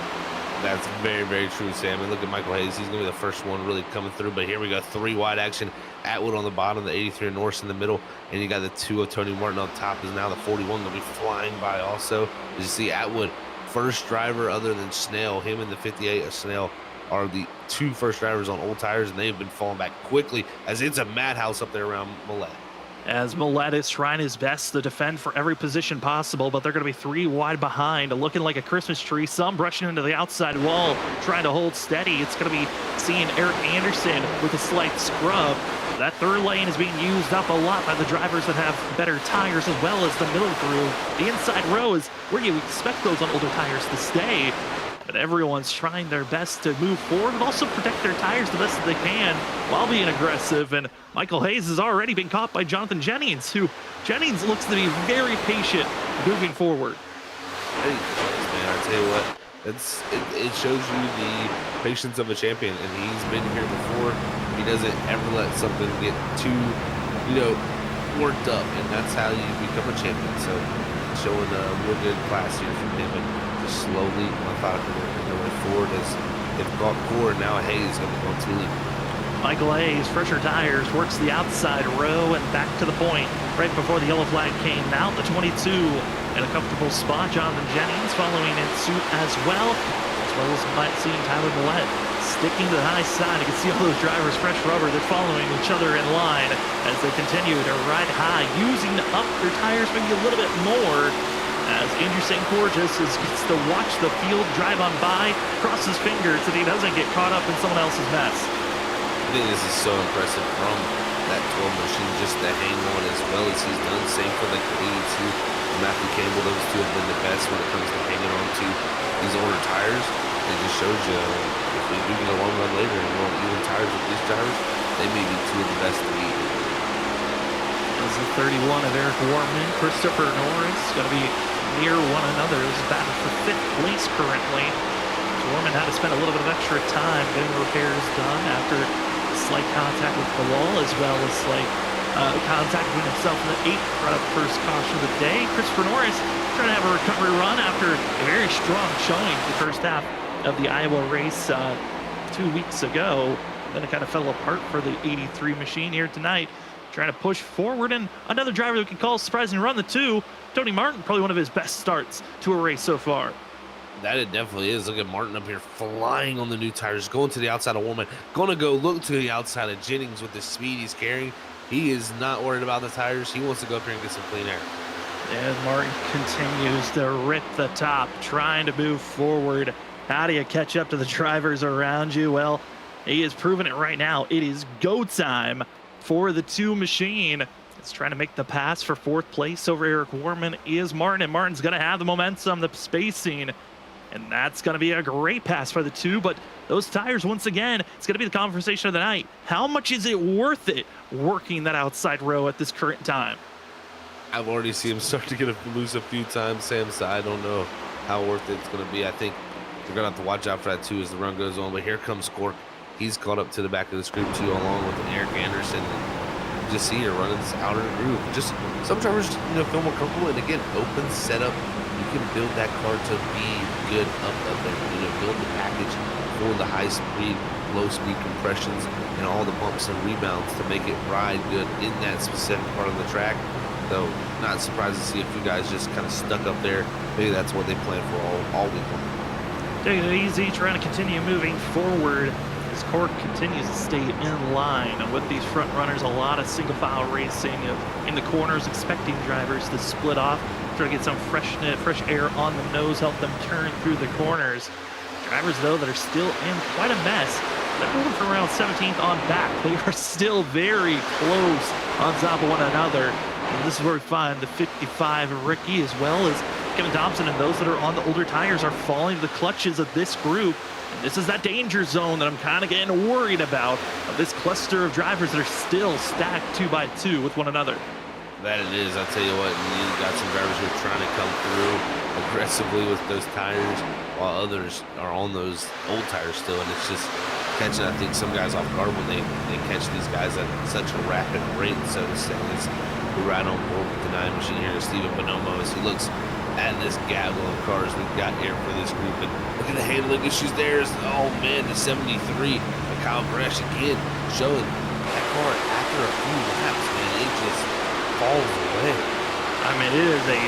B: That's very, very true, Sam. And look at Michael Hayes. He's going to be the first one really coming through. But here we go, 3 wide action. Atwood on the bottom, the 83 of Norris in the middle. And you got the 2 of Tony Martin on top. Is now the 41 going to be flying by also. As you see, Atwood, first driver other than Snell. Him and the 58 of Snell are the 2 first drivers on old tires, and they've been falling back quickly as it's a madhouse up there around Millette.
A: As Millette is trying his best to defend for every position possible, but they're going to be 3 wide behind, looking like a Christmas tree. Some brushing into the outside wall, trying to hold steady. It's going to be seeing Eric Anderson with a slight scrub. That 3rd lane is being used up a lot by the drivers that have better tires, as well as the middle groove. The inside row is where you expect those on older tires to stay. but everyone's trying their best to move forward and also protect their tires the best that they can while being aggressive. And Michael Hayes has already been caught by Jonathan Jennings, who Jennings looks to be very patient moving forward.
B: Hey, man, I tell you what, it shows you the patience of a champion, and he's been here before. He doesn't ever let something get too, worked up, and that's how you become a champion. So showing a real good class here from him, and just slowly, methodically working their way forward as they've got Core, and now Hayes going to go to lead.
A: Michael Hayes, fresher tires, works the outside row and back to the point right before the yellow flag came out. The 22 in a comfortable spot. Jonathan Jennings following in suit as well as seeing Tyler Millette sticking to the high side. You can see all those drivers, fresh rubber, they're following each other in line as they continue to ride high, using up their tires maybe a little bit more, as Andrew St. Gorgeous gets to watch the field drive on by, cross his fingers that he doesn't get caught up in someone else's mess.
B: I think this is so impressive from that 12 machine, just to hang on as well as he's done. Same for the Canadians too. Matthew Campbell, those two have been the best when it comes to hanging on to these older tires. It just shows you if we do get a long run later and we're on even tires with these drivers, they may be two of the best to beat.
A: As the 31 of Eric Warman, Christopher Norris going to be near one another. Is batting for 5th place currently. Warman had to spend a little bit of extra time getting repairs done after slight contact with the wall, as well as slight contact with himself in the 8th right up first caution of the day. Christopher Norris trying to have a recovery run after a very strong showing the first half of the Iowa race 2 weeks ago. Then it kind of fell apart for the 83 machine here tonight, trying to push forward. And another driver that we can call a surprising run, the 2, Tony Martin, probably one of his best starts to a race so far.
B: That it definitely is. Look at Martin up here flying on the new tires, going to the outside of Warman, going to go look to the outside of Jennings with the speed he's carrying. He is not worried about the tires. He wants to go up here and get some clean air.
A: And Martin continues to rip the top, trying to move forward. How do you catch up to the drivers around you? Well, he is proving it right now. It is go time for the 2 machine. It's trying to make the pass for 4th place over Eric Warman is Martin, and Martin's going to have the momentum, the spacing, and that's going to be a great pass for the 2. But those tires, once again, it's going to be the conversation of the night. How much is it worth it working that outside row at this current time?
B: I've already seen him start to get loose a few times, Sam, so I don't know how worth it's going to be. I think they're going to have to watch out for that, too, as the run goes on. But here comes Cork. He's caught up to the back of this group, too, along with Eric Anderson. And just see her running this outer groove. Just some drivers, feel more comfortable. And, again, open setup. You can build that car to be good up there. Build the package for the high speed, low speed compressions, and all the bumps and rebounds to make it ride good in that specific part of the track. Though, not surprised to see a few guys just kind of stuck up there. Maybe that's what they plan for all week long.
A: Taking it easy, trying to continue moving forward as Cork continues to stay in line. And with these front runners, a lot of single file racing in the corners, expecting drivers to split off, try to get some fresh air on the nose, help them turn through the corners. Drivers, though, that are still in quite a mess. They're moving from around 17th on back. They are still very close on top of one another. And this is where we find the 55 Ricky, as well as Kevin Thompson, and those that are on the older tires are falling to the clutches of this group. And this is that danger zone that I'm kind of getting worried about, of this cluster of drivers that are still stacked 2 by 2 with one another.
B: That it is. I'll tell you what, you got some drivers who are trying to come through aggressively with those tires, while others are on those old tires still. And it's just catching, I think, some guys off guard when they catch these guys at such a rapid rate, so to say. We're right on board with the 9 machine here, Stephen Bonomo, as he looks at this gaggle of cars we've got here for this group. And look at the handling issues there. Oh, man, the 73 of Kyle Brash again showing that car after a few laps, man, it just falls away.
A: I mean, it is a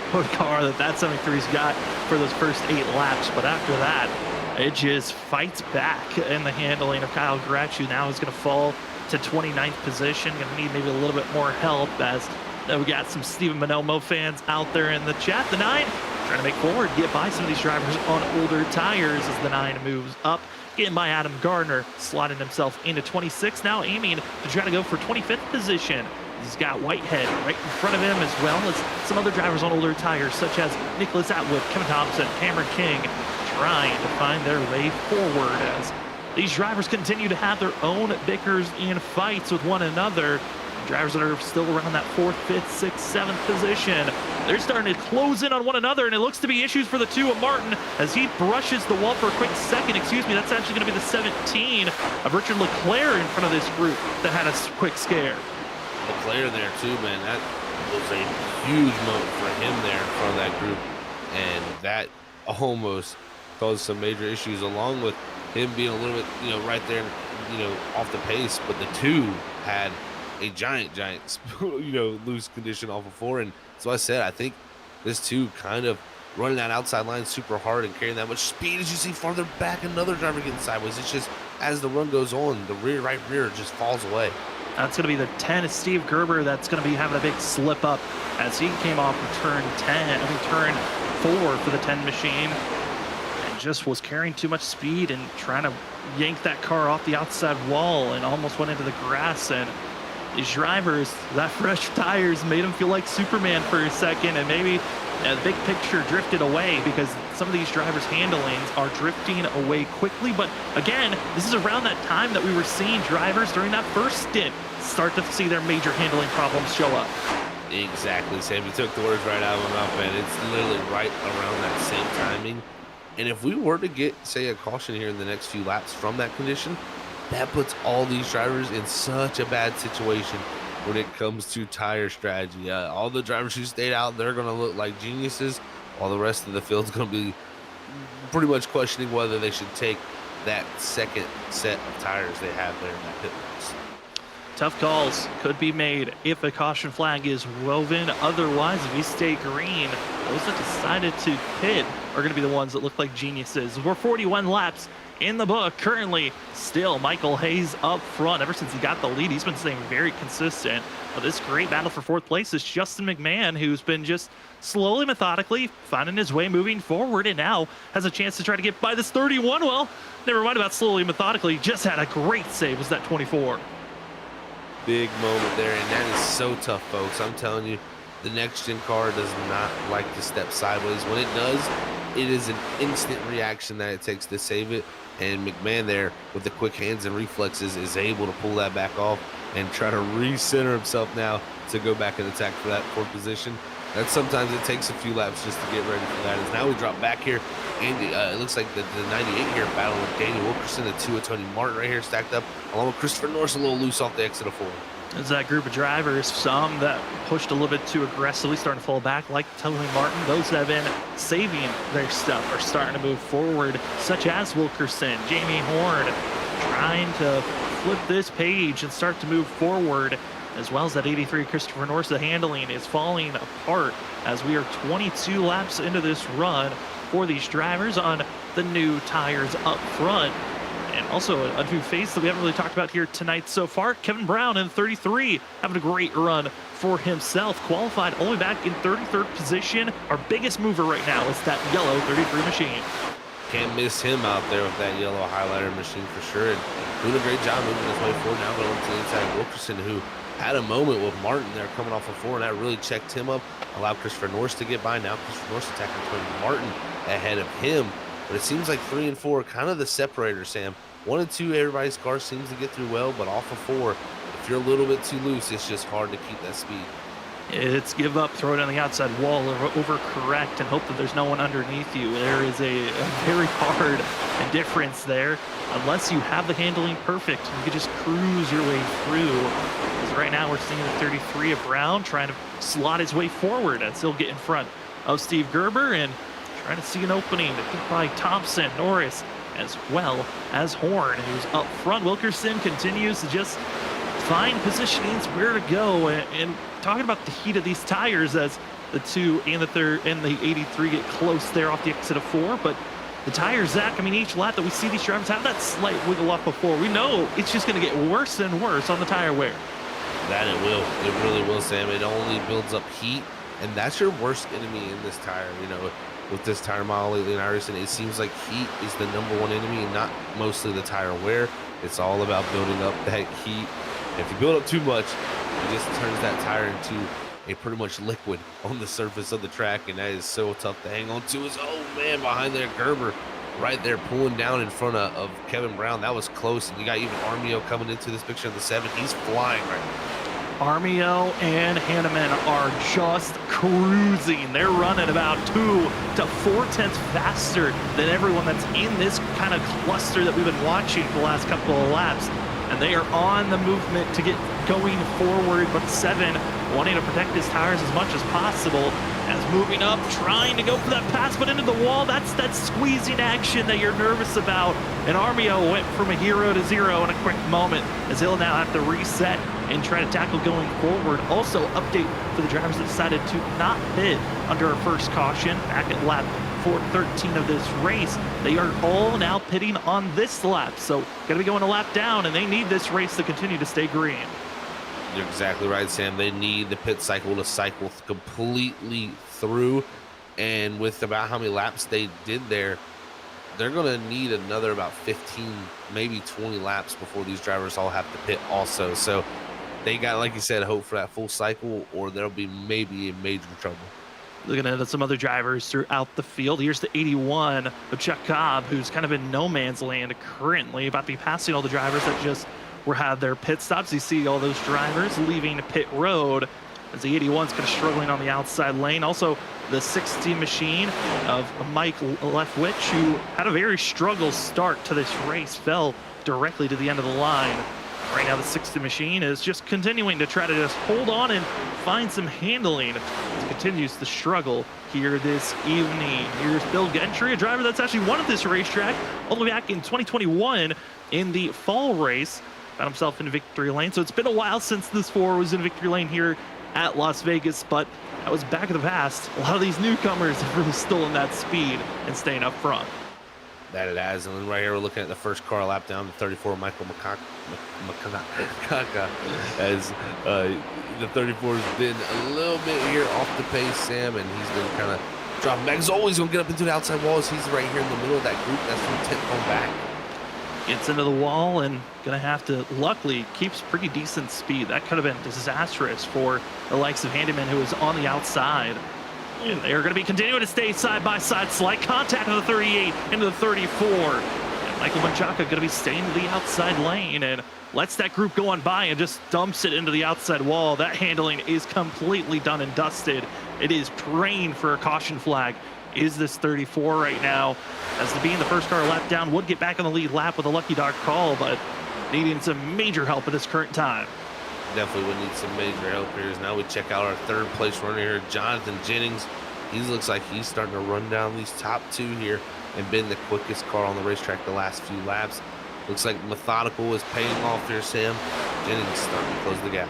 A: quick car that 73's got for those first 8 laps, but after that, it just fights back in the handling of Kyle Gratchu. Now is going to fall to 29th position. Going to need maybe a little bit more help, as we got some Stephen Bonomo fans out there in the chat. The 9 trying to make forward, get by some of these drivers on older tires as the 9 moves up. Getting by Adam Gardner, slotting himself into 26, now aiming to try to go for 25th position. He's got Whitehead right in front of him, as well as some other drivers on older tires, such as Nicholas Atwood, Kevin Thompson, Cameron King, trying to find their way forward as these drivers continue to have their own bickers and fights with one another. Drivers that are still around that 4th, 5th, 6th, 7th position, they're starting to close in on one another, and it looks to be issues for the 2 of Martin as he brushes the wall for a quick second. Excuse me, that's actually going to be the 17 of Richard Leclerc in front of this group that had a quick scare.
B: Leclerc there too, man. That was a huge moment for him there in front of that group, and that almost caused some major issues, along with him being a little bit, right there, off the pace. But the 2 had a giant, loose condition off of 4. And so I said, I think this 2 kind of running that outside line super hard and carrying that much speed. As you see farther back, another driver getting sideways. It's just, as the run goes on, the right rear just falls away.
A: That's going to be the 10 of Steve Gerber. That's going to be having a big slip up as he came off of turn 4 for the 10 machine. Just was carrying too much speed and trying to yank that car off the outside wall and almost went into the grass. And these drivers, that fresh tires made them feel like Superman for a second, and maybe the big picture drifted away because some of these drivers' handlings are drifting away quickly. But again, this is around that time that we were seeing drivers during that first stint start to see their major handling problems show up.
B: Exactly, Sam. You took the words right out of my mouth, man. It's literally right around that same timing. And if we were to get, say, a caution here in the next few laps from that condition, that puts all these drivers in such a bad situation when it comes to tire strategy. All the drivers who stayed out, they're going to look like geniuses, while the rest of the field's going to be pretty much questioning whether they should take that second set of tires they have there in that pit box.
A: Tough calls could be made if a caution flag is woven. Otherwise, if we stay green, those that decided to pit are going to be the ones that look like geniuses. We're 41 laps in the book. Currently, still Michael Hayes up front. Ever since he got the lead, he's been staying very consistent. But this great battle for 4th place is Justin McMahon, who's been just slowly, methodically finding his way moving forward, and now has a chance to try to get by this 31. Well, never mind about slowly, methodically. Just had a great save. Was that 24?
B: Big moment there, and that is so tough, folks. I'm telling you, the next-gen car does not like to step sideways. When it does, it is an instant reaction that it takes to save it, and McMahon there with the quick hands and reflexes is able to pull that back off and try to recenter himself now to go back and attack for that 4th position. That sometimes it takes a few laps just to get ready for that. As now we drop back here, and it looks like the 98 here battle with Danny Wilkerson, the 2 of Tony Martin right here stacked up, along with Christopher Norris a little loose off the exit of 4.
A: There's that group of drivers, some that pushed a little bit too aggressively, starting to fall back, like Tony Martin. Those that have been saving their stuff are starting to move forward, such as Wilkerson, Jamie Horn, trying to flip this page and start to move forward, as well as that 83 Christopher Norris. The handling is falling apart as we are 22 laps into this run for these drivers on the new tires up front. And also a new face that we haven't really talked about here tonight so far, Kevin Brown in 33, having a great run for himself. Qualified only back in 33rd position. Our biggest mover right now is that yellow 33 machine.
B: Can't miss him out there with that yellow highlighter machine for sure. And doing a great job moving his way forward now, going to the inside. Wilkerson, who had a moment with Martin there coming off of 4, and that really checked him up, allowed Christopher Norris to get by. Now Christopher Norris attacking Tony Martin ahead of him. But it seems like 3 and 4 are kind of the separator, Sam. 1 and 2, everybody's car seems to get through well, but off of 4, if you're a little bit too loose, it's just hard to keep that speed.
A: It's give up, throw it on the outside wall, or overcorrect, and hope that there's no one underneath you. There is a very hard difference there. Unless you have the handling perfect, you can just cruise your way through. Because right now we're seeing the 33 of Brown trying to slot his way forward and still get in front of Steve Gerber and trying to see an opening to get by Thompson, Norris, as well as Horn, who's up front. Wilkerson continues to just find positionings where to go, and talking about the heat of these tires as the 2 and the 3rd and the 83 get close there off the exit of 4. But the tires, Zach, I mean, each lap that we see these drivers have that slight wiggle off before, we know it's just going to get worse and worse on the tire wear.
B: That it will. It really will, Sam. It only builds up heat, and that's your worst enemy in this tire. You know, with this tire model lately in iRacing, it seems like heat is the #1 enemy and not mostly the tire wear. It's all about building up that heat. If you build up too much, it just turns that tire into a pretty much liquid on the surface of the track, and that is so tough to hang on to. Is, oh man, behind there, Gerber right there pulling down in front of Kevin Brown. That was close. And you got even Armio coming into this picture in the 7. He's flying right now.
A: Armio and Hanneman are just cruising. They're running about 2 to 4 tenths faster than everyone that's in this kind of cluster that we've been watching for the last couple of laps. And they are on the movement to get going forward, but 7 wanting to protect his tires as much as possible, as moving up, trying to go for that pass, but into the wall. That's that squeezing action that you're nervous about. And Armio went from a hero to 0 in a quick moment, as he'll now have to reset and try to tackle going forward. Also, update for the drivers that decided to not pit under a first caution back at lap 413 of this race. They are all now pitting on this lap, so gonna be going a lap down, and they need this race to continue to stay green.
B: You're exactly right, Sam. They need the pit cycle to cycle completely through, and with about how many laps they did there, they're going to need another about 15, maybe 20 laps before these drivers all have to pit also. So they got, like you said, hope for that full cycle, or they'll be maybe in major trouble.
A: Looking at some other drivers throughout the field. Here's the 81 of Chuck Cobb, who's kind of in no man's land currently, about to be passing all the drivers that just had their pit stops. You see all those drivers leaving pit road, as the 81's kind of struggling on the outside lane. Also, the 60 machine of Mike Leftwich, who had a very struggle start to this race, fell directly to the end of the line. Right now, the 60 machine is just continuing to try to just hold on and find some handling. It continues to struggle here this evening. Here's Bill Gentry, a driver that's actually won at this racetrack all the way back in 2021 in the fall race. Found himself in victory lane. So it's been a while since this 4 was in victory lane here at Las Vegas, but that was back in the past. A lot of these newcomers have really stolen that speed and staying up front.
B: That it has. And right here we're looking at the first car lap down to 34, Michael Makaka, as the 34 has been a little bit here off the pace, Sam, and he's been kind of dropping back. He's always going to get up into the outside walls. He's right here in the middle of that group that's from 10th going back.
A: Gets into the wall and gonna have to, luckily, keeps pretty decent speed. That could have been disastrous for the likes of Handyman, who is on the outside. And they're gonna be continuing to stay side by side. Slight contact of the 38 into the 34. And Michael Manchaka gonna be staying to the outside lane and lets that group go on by and just dumps it into the outside wall. That handling is completely done and dusted. It is praying for a caution flag. Is this 34 right now, as to being the first car lap down would get back on the lead lap with a lucky dog call, but needing some major help at this current time.
B: Definitely would need some major help here. As now we check out our 3rd place runner here, Jonathan Jennings. He looks like he's starting to run down these top 2 here and been the quickest car on the racetrack the last few laps. Looks like methodical is paying off here, Sam. Jennings starting to close the gap.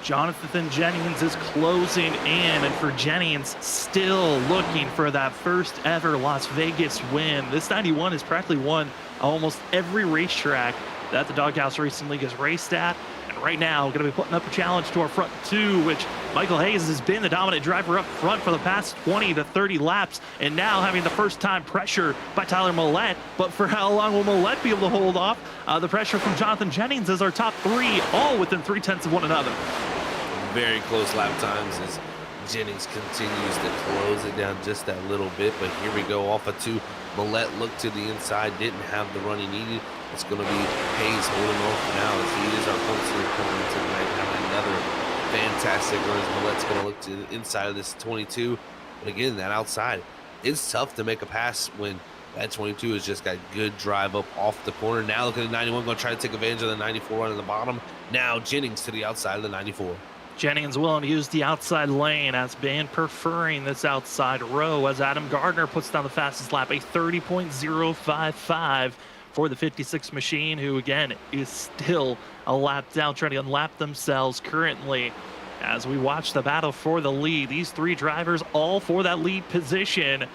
A: Jonathan Jennings is closing in, and for Jennings, still looking for that first ever Las Vegas win. This 91 has practically won almost every racetrack that the Doghouse Racing League has raced at. And right now, going to be putting up a challenge to our front 2, which Michael Hayes has been the dominant driver up front for the past 20 to 30 laps, and now having the first time pressure by Tyler Millette. But for how long will Millette be able to hold off the pressure from Jonathan Jennings, as our top 3 all within 3/10 of one another?
B: Very close lap times as Jennings continues to close it down just that little bit. But here we go off of 2. Millette looked to the inside, didn't have the run he needed. It's going to be Hayes holding off now, as he is our point leader coming into tonight, having another fantastic run, as Millette's going to look to the inside of this 22. But again, that outside, it's tough to make a pass when that 22 has just got good drive up off the corner. Now look at the 91, going to try to take advantage of the 94 run in the bottom. Now Jennings to the outside of the 94.
A: Jennings willing to use the outside lane, has been preferring this outside row, as Adam Gardner puts down the fastest lap, a 30.055 for the 56 machine, who again is still a lap down, trying to unlap themselves currently as we watch the battle for the lead. These 3 drivers all for that lead position,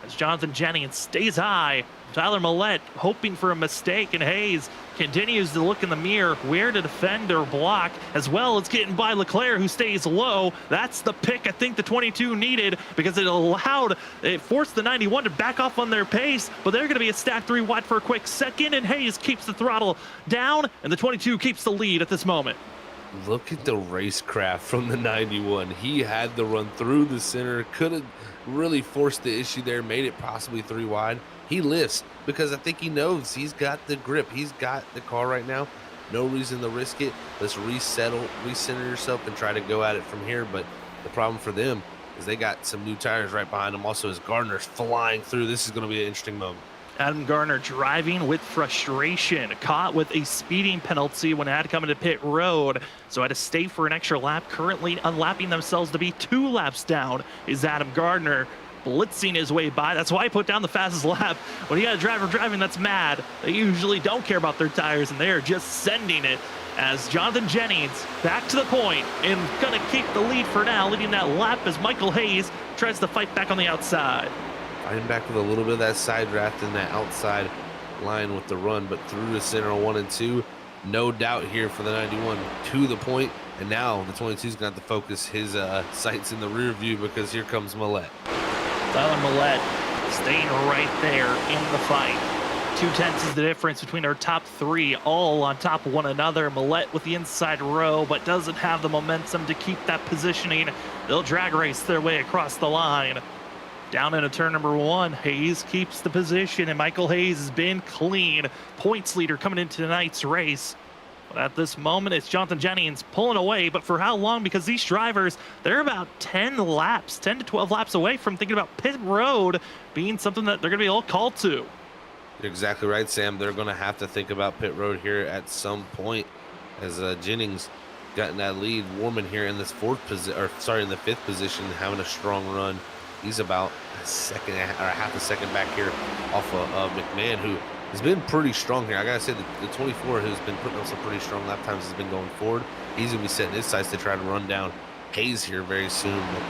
A: as Jonathan Jennings stays high. Tyler Millette hoping for a mistake, and Hayes continues to look in the mirror where to defend or block, as well as getting by Leclerc, who stays low. That's the pick I think the 22 needed, because it forced the 91 to back off on their pace, but they're going to be a stack 3 wide for a quick second, and Hayes keeps the throttle down, and the 22 keeps the lead at this moment.
B: Look at the racecraft from the 91. He had the run through the center, could have really forced the issue there, made it possibly 3 wide. he lifts because I think he knows he's got the grip. He's got the car right now. No reason to risk it. Let's recenter yourself and try to go at it from here. But the problem for them is they got some new tires right behind them. Also, as Gardner's flying through, this is going to be an interesting moment.
A: Adam Gardner driving with frustration, caught with a speeding penalty when had to come into pit road, so had to stay for an extra lap. Currently unlapping themselves to be 2 laps down is Adam Gardner, blitzing his way by. That's why he put down the fastest lap. When you got a driver driving that's mad, they usually don't care about their tires, and they are just sending it as Jonathan Jennings back to the point and gonna keep the lead for now, leading that lap as Michael Hayes tries to fight back on the outside.
B: Fighting back with a little bit of that side draft in that outside line with the run, but through the center on 1 and 2. No doubt here for the 91 to the point, and now the 22 is going to have to focus his sights in the rear view because here comes Millette.
A: Tyler Millette staying right there in the fight. 2/10 is the difference between our top 3, all on top of one another. Millette with the inside row, but doesn't have the momentum to keep that positioning. They'll drag race their way across the line. Down into turn number 1, Hayes keeps the position, and Michael Hayes has been clean. Points leader coming into tonight's race. But at this moment, it's Jonathan Jennings pulling away, but for how long? Because these drivers, they're about 10 to 12 laps away from thinking about pit road being something that they're going to be all called to.
B: You're exactly right, Sam. They're going to have to think about pit road here at some point as Jennings got in that lead. Warman here in this in the 5th position, having a strong run. He's about a second or half a second back here off of McMahon, who has been pretty strong here. I gotta say, the 24 who's been putting up some pretty strong lap times has been going forward. He's gonna be setting his sights to try to run down Hayes here very soon. But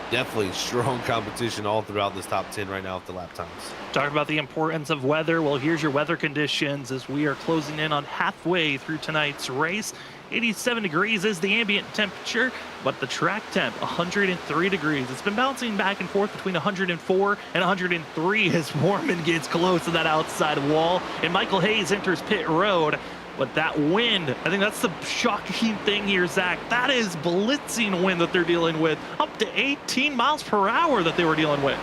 B: definitely strong competition all throughout this top 10 right now with the lap times.
A: Talking about the importance of weather, well, here's your weather conditions as we are closing in on halfway through tonight's race. 87 degrees is the ambient temperature, but the track temp, 103 degrees. It's been bouncing back and forth between 104 and 103 as Warman gets close to that outside wall, and Michael Hayes enters pit road. But that wind, I think that's the shocking thing here, Zach. That is blitzing wind that they're dealing with, up to 18 miles per hour that they were dealing with.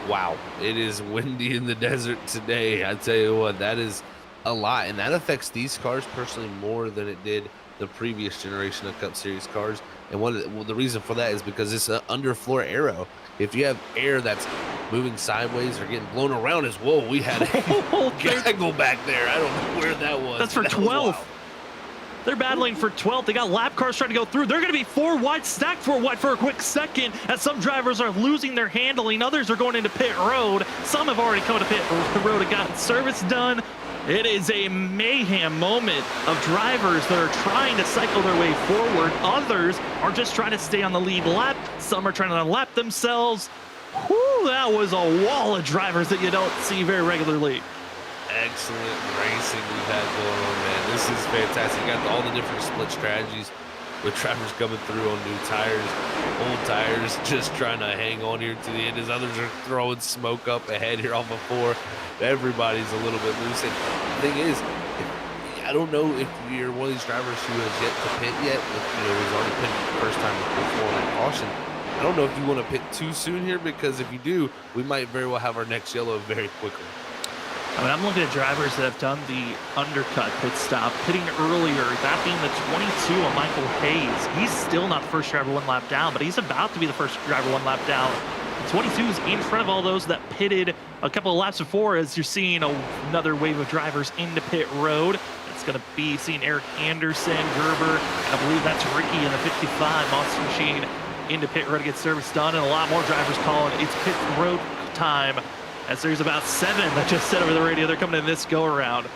B: Wow, it is windy in the desert today. I tell you what, that is a lot, and that affects these cars personally more than it did the previous generation of Cup Series cars. And the reason for that is because it's an underfloor aero. If you have air that's moving sideways or getting blown around, as whoa, we had a gaggle back there. I don't know where that was.
A: That's for 12th. They're battling for 12th. They got lap cars trying to go through. They're going to be 4 wide, stacked 4 wide for a quick second as some drivers are losing their handling. Others are going into pit road. Some have already come to pit road and gotten service done. It is a mayhem moment of drivers that are trying to cycle their way forward. Others are just trying to stay on the lead lap. Some are trying to unlap themselves. Whew, that was a wall of drivers that you don't see very regularly.
B: Excellent racing we've had going on, man. This is fantastic. You got all the different split strategies with drivers coming through on new tires, old tires, just trying to hang on here to the end as others are throwing smoke up ahead here off of 4. Everybody's a little bit loose. And the thing is, I don't know if you're one of these drivers who has yet to pit yet. He's already pitted the first time before that caution. I don't know if you want to pit too soon here, because if you do, we might very well have our next yellow very quickly.
A: I mean, I'm looking at drivers that have done the undercut pit stop, pitting earlier, that being the 22 on Michael Hayes. He's still not the first driver 1 lap down, but he's about to be the first driver 1 lap down. The 22 is in front of all those that pitted a couple of laps before, as you're seeing another wave of drivers into pit road. It's going to be seeing Eric Anderson, Gerber, and I believe that's Ricky in the 55 Monster Machine into pit road to get service done, and a lot more drivers calling it's pit road time, as there's about 7 that just said over the radio they're coming in this go-around.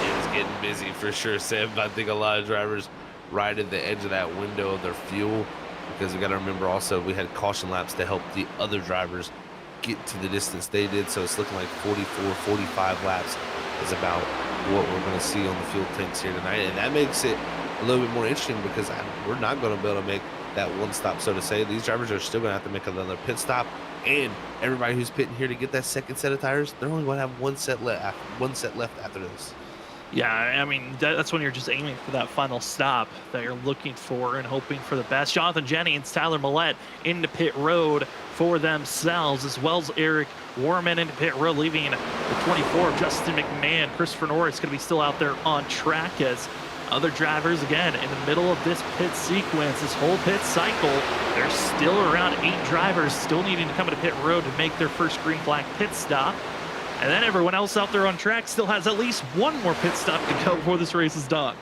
B: It's getting busy for sure, Sam. I think a lot of drivers right at the edge of that window of their fuel, because we got to remember also we had caution laps to help the other drivers get to the distance they did. So it's looking like 44, 45 laps is about what we're going to see on the fuel tanks here tonight. And that makes it a little bit more interesting, because we're not going to be able to make that one stop, so to say. These drivers are still going to have to make another pit stop, and everybody who's pitting here to get that second set of tires, they're only going to have one set left after this.
A: Yeah, I mean, that's when you're just aiming for that final stop that you're looking for and hoping for the best. Jonathan Jennings, Tyler Millette into pit road for themselves, as well as Eric Warman into pit road, leaving the 24 of Justin McMahon. Christopher Norris going to be still out there on track as other drivers, again, in the middle of this pit sequence, this whole pit cycle. There's still around 8 drivers still needing to come into pit road to make their first green flag pit stop. And then everyone else out there on track still has at least one more pit stop to go before this race is done.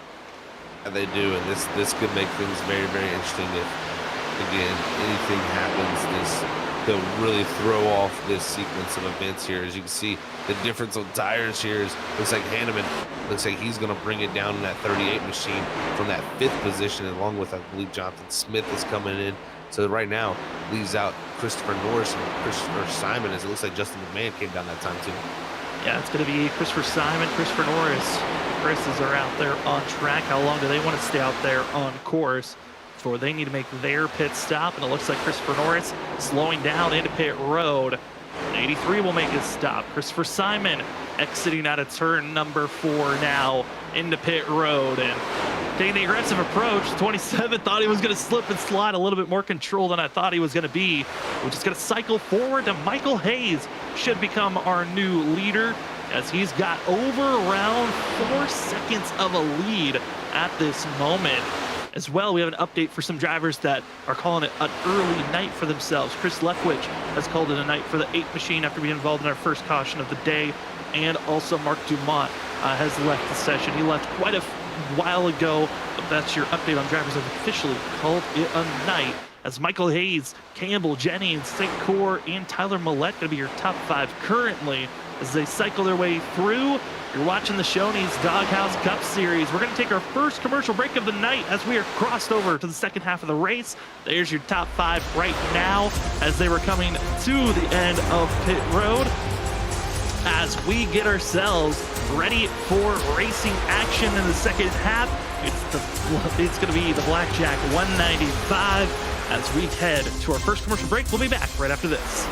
B: And they do, and this could make things very, very interesting if, again, anything happens. They'll really throw off this sequence of events here. As you can see, the difference on tires here looks like Hanneman looks like he's going to bring it down in that 38 machine from that 5th position, along with, I believe, Jonathan Smith is coming in. So right now, leaves out Christopher Norris and Christopher Simon, as it looks like Justin McMahon came down that time too.
A: Yeah, it's going to be Christopher Simon, Christopher Norris. Chris's are out there on track. How long do they want to stay out there on course before they need to make their pit stop? And it looks like Christopher Norris slowing down into pit road. 83 will make his stop. Christopher Simon exiting out of turn number 4 now into pit road and taking the aggressive approach. 27 thought he was going to slip and slide, a little bit more control than I thought he was going to be. We're just going to cycle forward to Michael Hayes, should become our new leader, as he's got over around 4 seconds of a lead at this moment. As well, we have an update for some drivers that are calling it an early night for themselves. Chris Lefwich has called it a night for the 8 machine after being involved in our first caution of the day. And also Mark Dumont has left the session. He left quite a while ago, but that's your update on drivers that have officially called it a night. As Michael Hayes, Campbell, Jennings, St. Core, and Tyler Millette going to be your top 5 currently as they cycle their way through. You're watching the Shoney's Doghouse Cup Series. We're going to take our first commercial break of the night as we are crossed over to the second half of the race. There's your top 5 right now as they were coming to the end of pit road. As we get ourselves ready for racing action in the second half, it's going to be the Blackjack 195 as we head to our first commercial break. We'll be back right after this.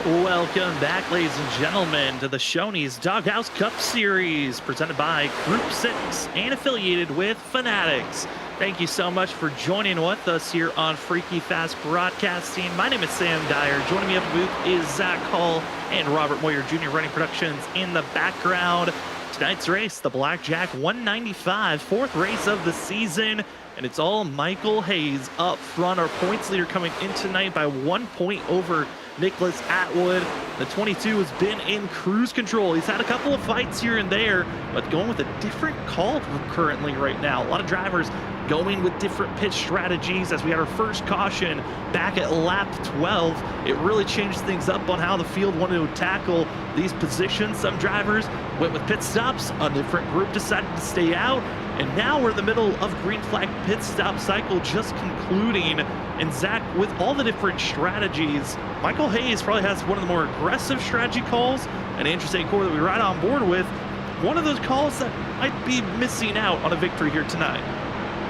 A: Welcome back, ladies and gentlemen, to the Shoney's Doghouse Cup Series, presented by Group 6 and affiliated with Fanatics. Thank you so much for joining with us here on Freaky Fast Broadcasting. My name is Sam Dyer. Joining me up in the booth is Zach Hall and Robert Moyer Jr. running productions in the background. Tonight's race, the Blackjack 195, fourth race of the season, and it's all Michael Hayes up front. Our points leader coming in tonight by 1 point over Nicholas Atwood. The 22 has been in cruise control. He's had a couple of fights here and there, but going with a different call currently right now. A lot of drivers going with different pitch strategies. As we had our first caution back at lap 12, it really changed things up on how the field wanted to tackle these positions. Some drivers went with pit stops. A different group decided to stay out. And now we're in the middle of green flag pit stop cycle just concluding. And Zach, with all the different strategies, Michael Hayes probably has one of the more aggressive strategy calls. And Andrew St. Core that we're right on board with, one of those calls that might be missing out on a victory here tonight.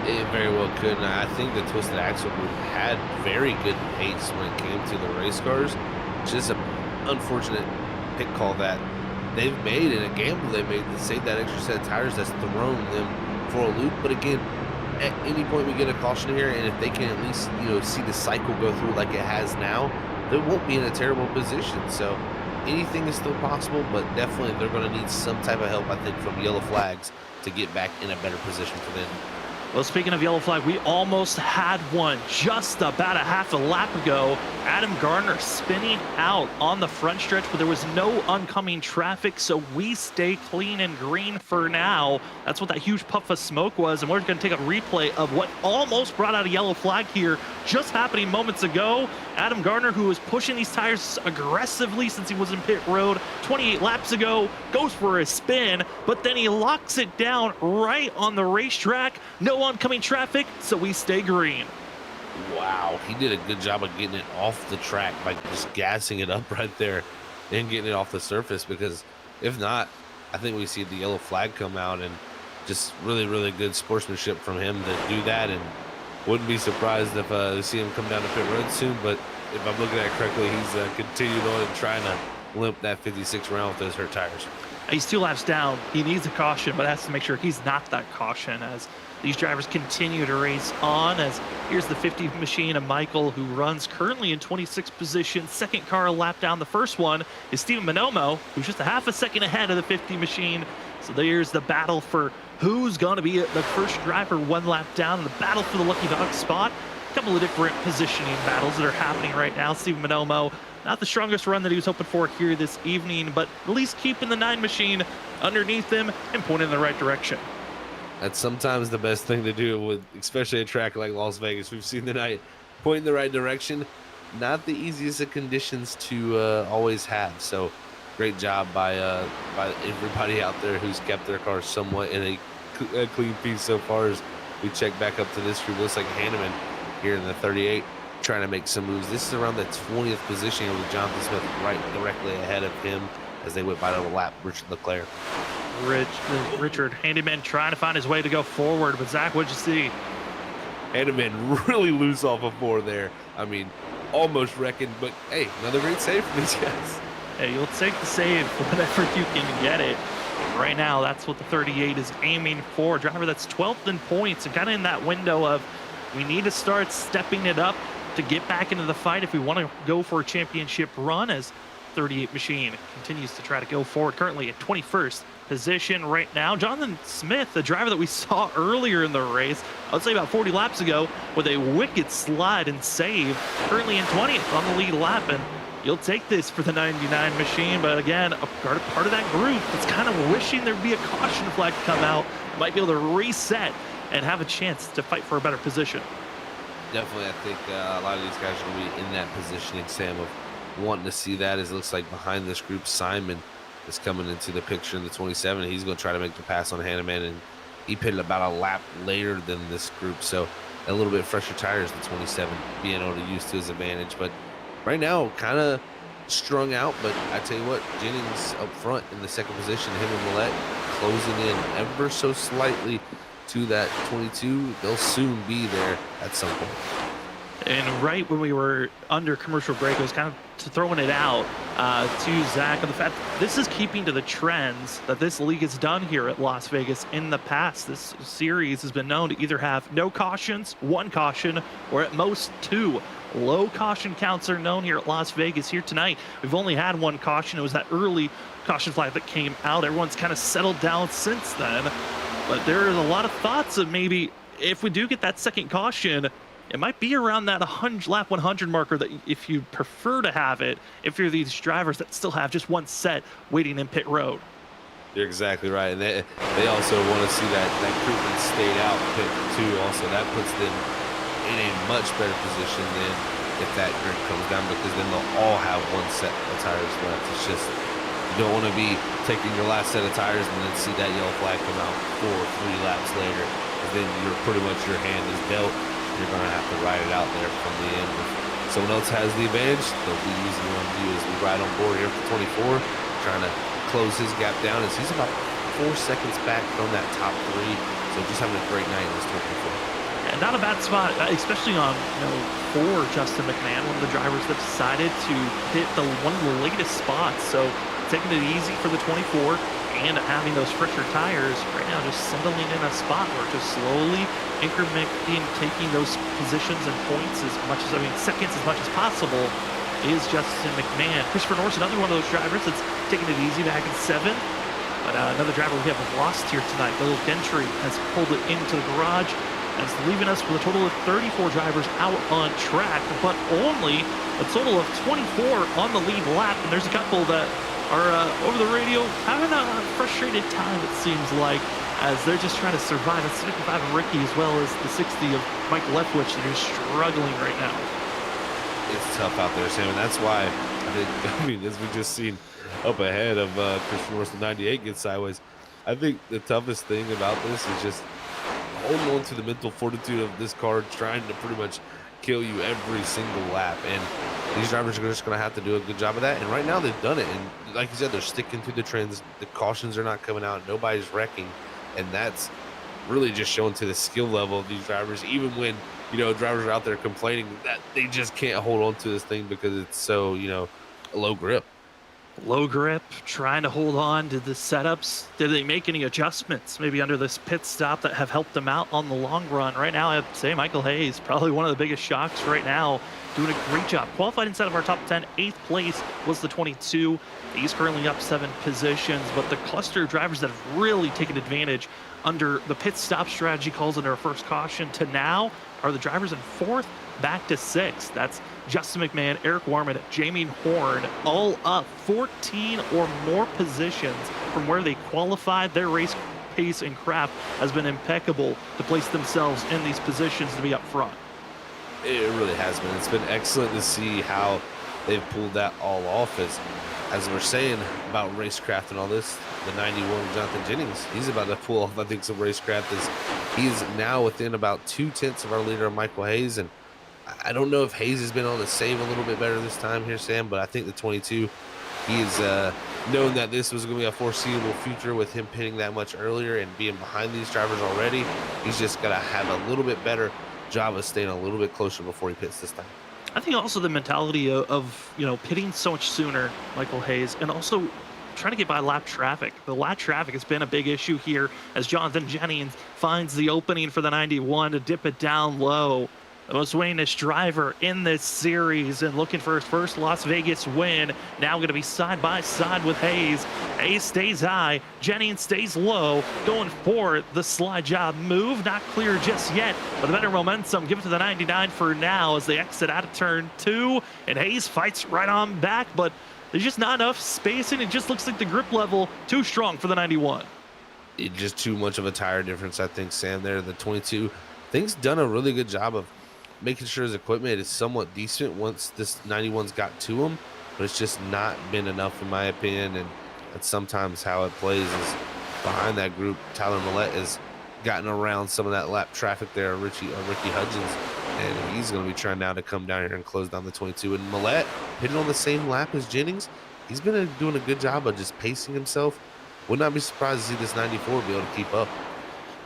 B: It very well could, and I think the Twisted Axle group had very good pace when it came to the race cars. Just an unfortunate pit call that they've made, and a gamble they made to save that extra set of tires that's thrown them for a loop. But again, at any point we get a caution here, and if they can at least see the cycle go through like it has now, they won't be in a terrible position. So anything is still possible, but definitely they're going to need some type of help, I think, from yellow flags to get back in a better position for them.
A: Well, speaking of yellow flag, we almost had one just about a half a lap ago. Adam Garner spinning out on the front stretch, but there was no oncoming traffic, so we stay clean and green for now. That's what that huge puff of smoke was, and we're going to take a replay of what almost brought out a yellow flag here, just happening moments ago. Adam Garner, who was pushing these tires aggressively since he was in pit road 28 laps ago, goes for a spin, but then he locks it down right on the racetrack. No oncoming traffic, so we stay green.
B: Wow, he did a good job of getting it off the track by just gassing it up right there and getting it off the surface, because if not, I think we see the yellow flag come out, and just really, really good sportsmanship from him to do that. And wouldn't be surprised if we see him come down to pit road soon, but if I'm looking at it correctly, he's continued on and trying to limp that 56 round with those hurt tires.
A: He's 2 laps down. He needs a caution, but has to make sure he's not that caution as these drivers continue to race on. As here's the 50 machine of Michael, who runs currently in 26th position. Second car a lap down. The first one is Steven Manomo, who's just a half a second ahead of the 50 machine. So there's the battle for who's going to be the first driver 1 lap down, and the battle for the lucky dog spot. A couple of different positioning battles that are happening right now. Steven Manomo, not the strongest run that he was hoping for here this evening, but at least keeping the 9 machine underneath him and pointing in the right direction.
B: That's sometimes the best thing to do, with especially a track like Las Vegas. We've seen tonight, point in the right direction, not the easiest of conditions to always have. So great job by everybody out there who's kept their cars somewhat in a clean piece so far. As we check back up to this group, looks like Hanneman here in the 38 trying to make some moves. This is around the 20th position with Jonathan Smith right directly ahead of him as they went by to lap Richard Leclerc.
A: Richard Handyman trying to find his way to go forward, but Zach, what'd you see?
B: Handyman really loose off of 4 there. I mean, almost wrecking, but hey, another great save from these guys.
A: Hey, you'll take the save whenever you can get it. Right now, that's what the 38 is aiming for. Driver that's 12th in points and kind of in that window of we need to start stepping it up to get back into the fight if we want to go for a championship run, as 38 machine continues to try to go forward, currently at 21st position right now. Jonathan Smith, the driver that we saw earlier in the race, I would say about 40 laps ago, with a wicked slide and save, currently in 20th on the lead lap. And you'll take this for the 99 machine, but again, a part of that group that's kind of wishing there'd be a caution flag to come out, might be able to reset and have a chance to fight for a better position.
B: Definitely, I think a lot of these guys are going to be in that positioning, Sam, of wanting to see that. As it looks like behind this group, Simon is coming into the picture in the 27. He's going to try to make the pass on Hanneman, and he pitted about a lap later than this group, so a little bit fresher tires than 27, being able to use to his advantage. But right now, kind of strung out, but I tell you what, Jennings up front in the second position, him and Millette closing in ever so slightly to that 22. They'll soon be there at some point.
A: And right when we were under commercial break, I was kind of throwing it out to Zach on the fact this is keeping to the trends that this league has done here at Las Vegas in the past. This series has been known to either have no cautions, one caution, or at most two. Low caution counts are known here at Las Vegas. Here tonight, we've only had one caution. It was that early caution flag that came out. Everyone's kind of settled down since then. But there is a lot of thoughts of maybe if we do get that second caution, it might be around that lap 100 marker that if you prefer to have it, if you're these drivers that still have just one set waiting in pit road.
B: You're exactly right. And they also want to see that Koopman stayed out pit too. Also, that puts them in a much better position than if that grid comes down, because then they'll all have one set of tires left. It's just, you don't want to be taking your last set of tires and then see that yellow flag come out 4 or 3 laps later. Because then you're pretty much, your hand is dealt. You're going to have to ride it out there from the end. If someone else has the advantage, they'll be using one of you as we ride on board here for 24, trying to close his gap down as he's about 4 seconds back from that top 3. So just having a great night in this 24.
A: And not a bad spot, especially on, for Justin McMahon, one of the drivers that decided to hit one of the latest spots. So taking it easy for the 24 and having those fresher tires right now, just settling in a spot where just slowly incrementing, taking those positions and points as much as, seconds as much as possible is Justin McMahon. Christopher Norris, another one of those drivers that's taking it easy back in 7. But another driver we have lost here tonight, Bill Gentry, has pulled it into the garage. That's leaving us with a total of 34 drivers out on track, but only a total of 24 on the lead lap. And there's a couple that are over the radio having a frustrated time, it seems like, as they're just trying to survive. It's 55 of Ricky as well as the 60 of Mike Leftwich that are struggling right now.
B: It's tough out there, Sam, and that's why as we just seen up ahead of Christian Norris, the 98 gets sideways. I think the toughest thing about this is just holding on to the mental fortitude of this car, trying to pretty much kill you every single lap. And these drivers are just going to have to do a good job of that. And right now they've done it. And like you said, they're sticking to the trends. The cautions are not coming out. Nobody's wrecking. And that's really just showing to the skill level of these drivers, even when, drivers are out there complaining that they just can't hold on to this thing because it's so, low grip.
A: Low grip, trying to hold on to the setups. Did they make any adjustments maybe under this pit stop that have helped them out on the long run? Right now, I'd say Michael Hayes, probably one of the biggest shocks right now, doing a great job. Qualified inside of our top 10, 8th place was the 22. He's currently up 7 positions, but the cluster of drivers that have really taken advantage under the pit stop strategy calls under a first caution to now are the drivers in 4th back to 6th. That's Justin McMahon, Eric Warman, Jamie Horn, all up 14 or more positions from where they qualified. Their race pace and craft has been impeccable to place themselves in these positions to be up front.
B: It really has been. It's been excellent to see how they've pulled that all off. As we're saying about racecraft and all this, the 91 Jonathan Jennings, he's about to pull off, I think, some racecraft as he's now within about 2/10 of our leader, Michael Hayes. And I don't know if Hayes has been able to save a little bit better this time here, Sam, but I think the 22, he is known that this was going to be a foreseeable future with him pitting that much earlier and being behind these drivers already. He's just got to have a little bit better job of staying a little bit closer before he pits this time.
A: I think also the mentality of pitting so much sooner, Michael Hayes, and also trying to get by lap traffic. The lap traffic has been a big issue here as Jonathan Jennings finds the opening for the 91 to dip it down low. The most winningest driver in this series and looking for his first Las Vegas win. Now going to be side by side with Hayes. Hayes stays high. Jennings stays low. Going for the slide job move. Not clear just yet, but the better momentum. Give it to the 99 for now as they exit out of turn 2. And Hayes fights right on back, but there's just not enough space, and it just looks like the grip level too strong for the 91.
B: It's just too much of a tire difference, I think, Sam, there. The 22, I think, he's done a really good job of making sure his equipment is somewhat decent once this 91's got to him, but it's just not been enough in my opinion. And that's sometimes how it plays is behind that group. Tyler Millette has gotten around some of that lap traffic there, Ricky Hudgens, and he's going to be trying now to come down here and close down the 22. And Millette hitting on the same lap as Jennings, he's been doing a good job of just pacing himself. Would not be surprised to see this 94 be able to keep up.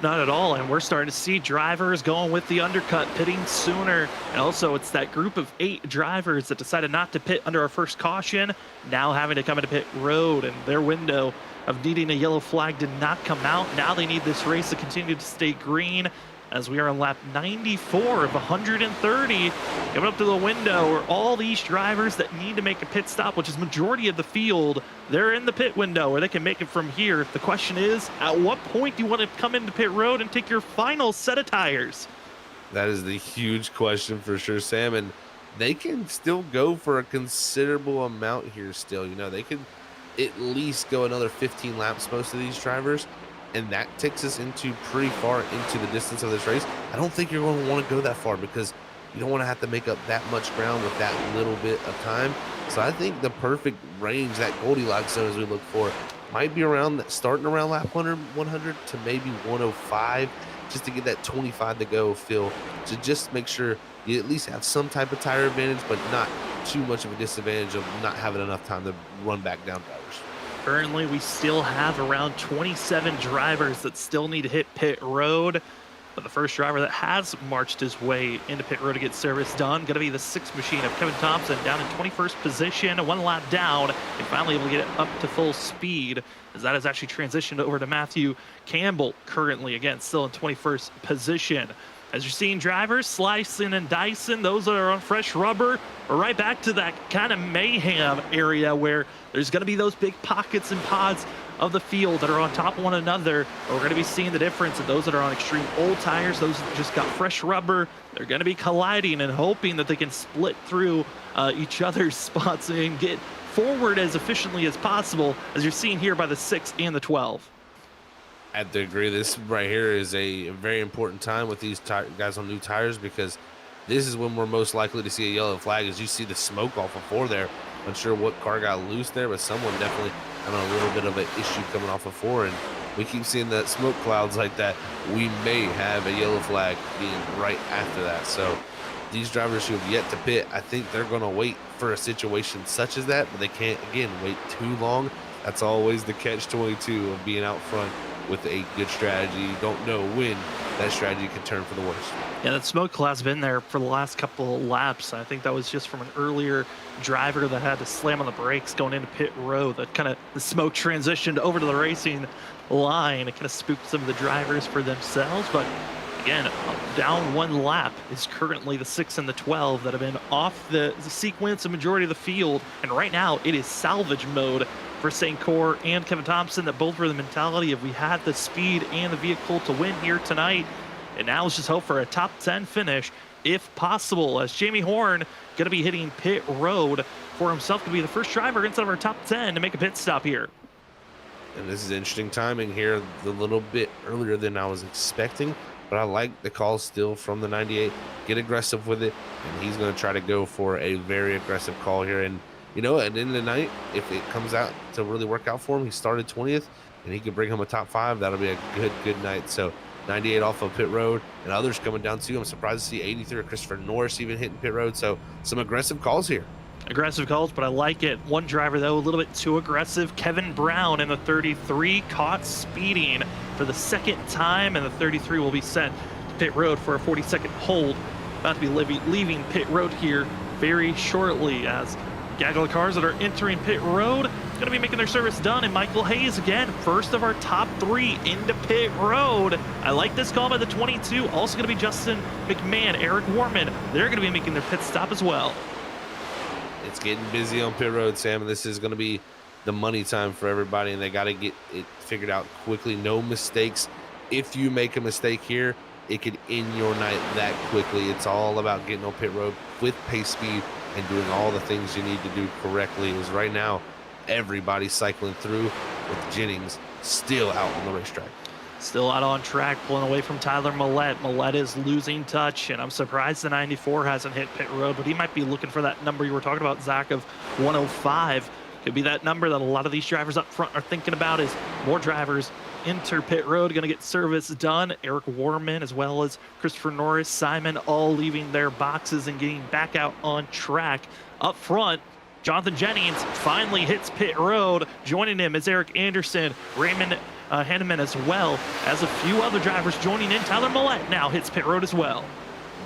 A: Not at all, and we're starting to see drivers going with the undercut, pitting sooner. And also, it's that group of 8 drivers that decided not to pit under our first caution, now having to come into pit road, and their window of needing a yellow flag did not come out. Now they need this race to continue to stay green, as we are on lap 94 of 130, coming up to the window where all these drivers that need to make a pit stop, which is majority of the field, they're in the pit window where they can make it from here. The question is, at what point do you want to come into pit road and take your final set of tires?
B: That is the huge question for sure, Sam. And they can still go for a considerable amount here still. You know, they can at least go another 15 laps, most of these drivers. And that takes us into pretty far into the distance of this race. I don't think you're going to want to go that far because you don't want to have to make up that much ground with that little bit of time. So I think the perfect range, that Goldilocks zone as we look for, might be around starting around lap 100 to maybe 105, just to get that 25 to go feel, to just make sure you at least have some type of tire advantage, but not too much of a disadvantage of not having enough time to run back down drivers.
A: Currently, we still have around 27 drivers that still need to hit pit road. But the first driver that has marched his way into pit road to get service done, going to be the 6th machine of Kevin Thompson, down in 21st position, 1 lap down, and finally able to get it up to full speed, as that has actually transitioned over to Matthew Campbell, currently, again, still in 21st position. As you're seeing drivers slicing and dicing, those that are on fresh rubber, we're right back to that kind of mayhem area where there's going to be those big pockets and pods of the field that are on top of one another. We're going to be seeing the difference of those that are on extreme old tires, those that just got fresh rubber. They're going to be colliding and hoping that they can split through each other's spots and get forward as efficiently as possible, as you're seeing here by the 6 and the 12.
B: I have to agree. This right here is a very important time with these guys on new tires, because this is when we're most likely to see a yellow flag. As you see the smoke off of 4 there. Unsure what car got loose there, but someone definitely having a little bit of an issue coming off of 4. And we keep seeing that smoke clouds like that. We may have a yellow flag being right after that. So these drivers who have yet to pit, I think they're going to wait for a situation such as that, but they can't, again, wait too long. That's always the catch-22 of being out front with a good strategy. You don't know when that strategy can turn for the worst.
A: Yeah, that smoke cloud's been there for the last couple of laps. I think that was just from an earlier driver that had to slam on the brakes going into pit road. That kind of, the smoke transitioned over to the racing line. It kind of spooked some of the drivers for themselves. But again, down 1 lap is currently the 6 and the 12 that have been off the sequence, a majority of the field. And right now it is salvage mode for St. Cyr and Kevin Thompson, that both were the mentality of we had the speed and the vehicle to win here tonight. And now let's just hope for a top 10 finish if possible, as Jamie Horn going to be hitting pit road for himself to be the first driver inside of our top 10 to make a pit stop here.
B: And this is interesting timing here, a little bit earlier than I was expecting, but I like the call still from the 98. Get aggressive with it, and he's going to try to go for a very aggressive call here. And you know, at the end of the night, if it comes out to really work out for him, he started 20th, and he can bring home a top 5. That'll be a good night. So 98 off of pit road, and others coming down too. I'm surprised to see 83 Christopher Norris even hitting pit road. So some aggressive calls here.
A: Aggressive calls, but I like it. One driver, though, a little bit too aggressive. Kevin Brown in the 33 caught speeding for the 2nd time, and the 33 will be sent to pit road for a 40-second hold. About to be leaving pit road here very shortly, as gaggle of cars that are entering pit road going to be making their service done. And Michael Hayes, again, first of our top 3 into pit road. I like this call by the 22. Also going to be Justin McMahon, Eric Warman. They're going to be making their pit stop as well.
B: It's getting busy on pit road, Sam, and this is going to be the money time for everybody, and they got to get it figured out quickly. No mistakes. If you make a mistake here, it could end your night that quickly. It's all about getting on pit road with pace speed and doing all the things you need to do correctly. Is right now everybody's cycling through, with Jennings still out on the racetrack.
A: Still out on track, pulling away from Tyler Millette. Millette is losing touch, and I'm surprised the 94 hasn't hit pit road, but he might be looking for that number you were talking about, Zach, of 105. Could be that number that a lot of these drivers up front are thinking about, is more drivers enter pit road, going to get service done. Eric Warman, as well as Christopher Norris, Simon, all leaving their boxes and getting back out on track. Up front, Jonathan Jennings finally hits pit road. Joining him is Eric Anderson, Raymond Hanneman, as well as a few other drivers joining in. Tyler Millette now hits pit road as well.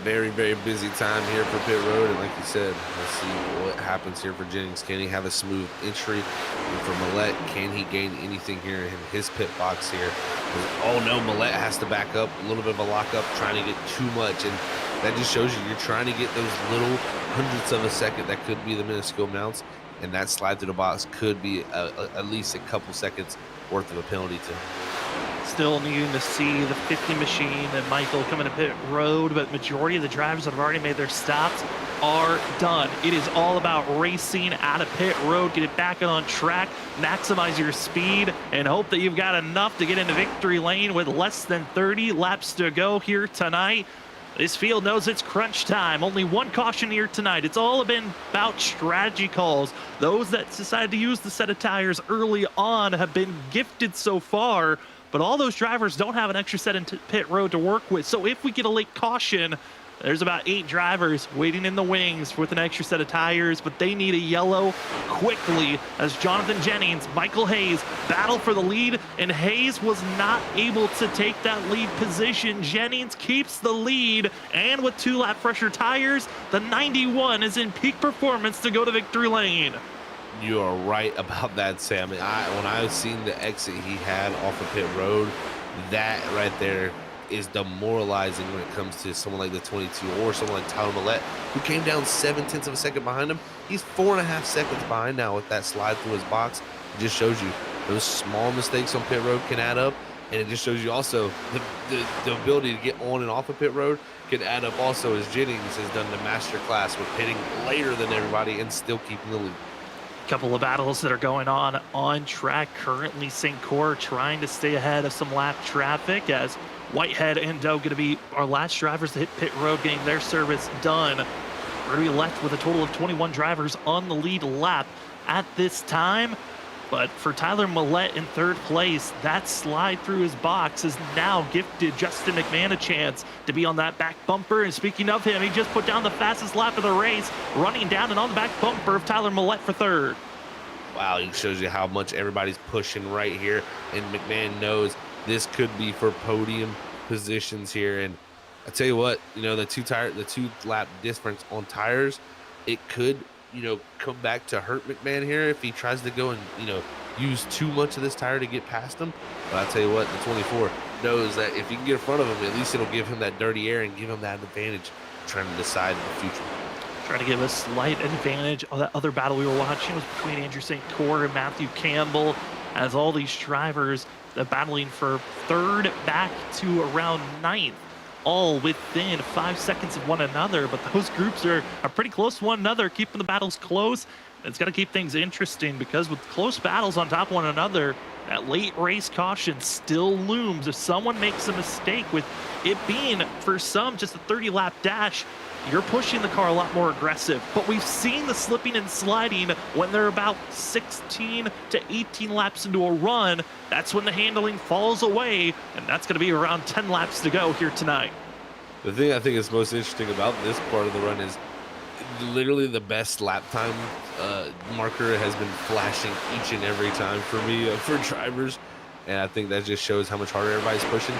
B: Very, very busy time here for pit road, and like you said, let's see what happens here for Jennings. Can he have a smooth entry? And for Millette, can he gain anything here in his pit box here? Oh no, Millette has to back up, a little bit of a lockup, trying to get too much, and that just shows you you're trying to get those little hundredths of a second that could be the minuscule amounts, and that slide through the box could be at least a couple seconds worth of a penalty to
A: Still needing to see the 50 machine and Michael coming to pit road, but majority of the drivers that have already made their stops are done. It is all about racing out of pit road, get it back on track, maximize your speed, and hope that you've got enough to get into victory lane with less than 30 laps to go here tonight. This field knows it's crunch time. Only one caution here tonight. It's all been about strategy calls. Those that decided to use the set of tires early on have been gifted so far, but all those drivers don't have an extra set in pit road to work with. So if we get a late caution, there's about 8 drivers waiting in the wings with an extra set of tires, but they need a yellow quickly as Jonathan Jennings, Michael Hayes battle for the lead, and Hayes was not able to take that lead position. Jennings keeps the lead, and with 2 lap fresher tires, the 91 is in peak performance to go to victory lane.
B: You are right about that, Sam. When I seen the exit he had off of pit road, that right there is demoralizing when it comes to someone like the 22 or someone like Tyler Millette, who came down 7/10 of a second behind him. He's 4.5 seconds behind now with that slide through his box. It just shows you those small mistakes on pit road can add up, and it just shows you also the ability to get on and off of pit road can add up also, as Jennings has done the master class with pitting later than everybody and still keeping the lead.
A: Couple of battles that are going on track currently. St. Cor trying to stay ahead of some lap traffic, as Whitehead and Doe going to be our last drivers to hit pit road, getting their service done. We're going to be left with a total of 21 drivers on the lead lap at this time. But for Tyler Millette in 3rd place, that slide through his box has now gifted Justin McMahon a chance to be on that back bumper. And speaking of him, he just put down the fastest lap of the race, running down and on the back bumper of Tyler Millette for 3rd.
B: Wow, it shows you how much everybody's pushing right here, and McMahon knows this could be for podium positions here. And I tell you what, the 2 lap difference on tires, it could come back to hurt McMahon here if he tries to go and use too much of this tire to get past him. But I tell you what, the 24 knows that if you can get in front of him, at least it'll give him that dirty air and give him that advantage trying to decide in the future.
A: Trying to give a slight advantage. Oh, that other battle we were watching was between Andrew St. Cor and Matthew Campbell, as all these drivers battling for 3rd back to around 9th, all within 5 seconds of one another. But those groups are pretty close to one another, keeping the battles close. It's got to keep things interesting, because with close battles on top of one another, that late race caution still looms. If someone makes a mistake, with it being for some just a 30-lap dash, you're pushing the car a lot more aggressive. But we've seen the slipping and sliding when they're about 16 to 18 laps into a run. That's when the handling falls away, and that's going to be around 10 laps to go here tonight.
B: The thing I think is most interesting about this part of the run is literally the best lap time marker has been flashing each and every time for me, for drivers. And I think that just shows how much harder everybody's pushing.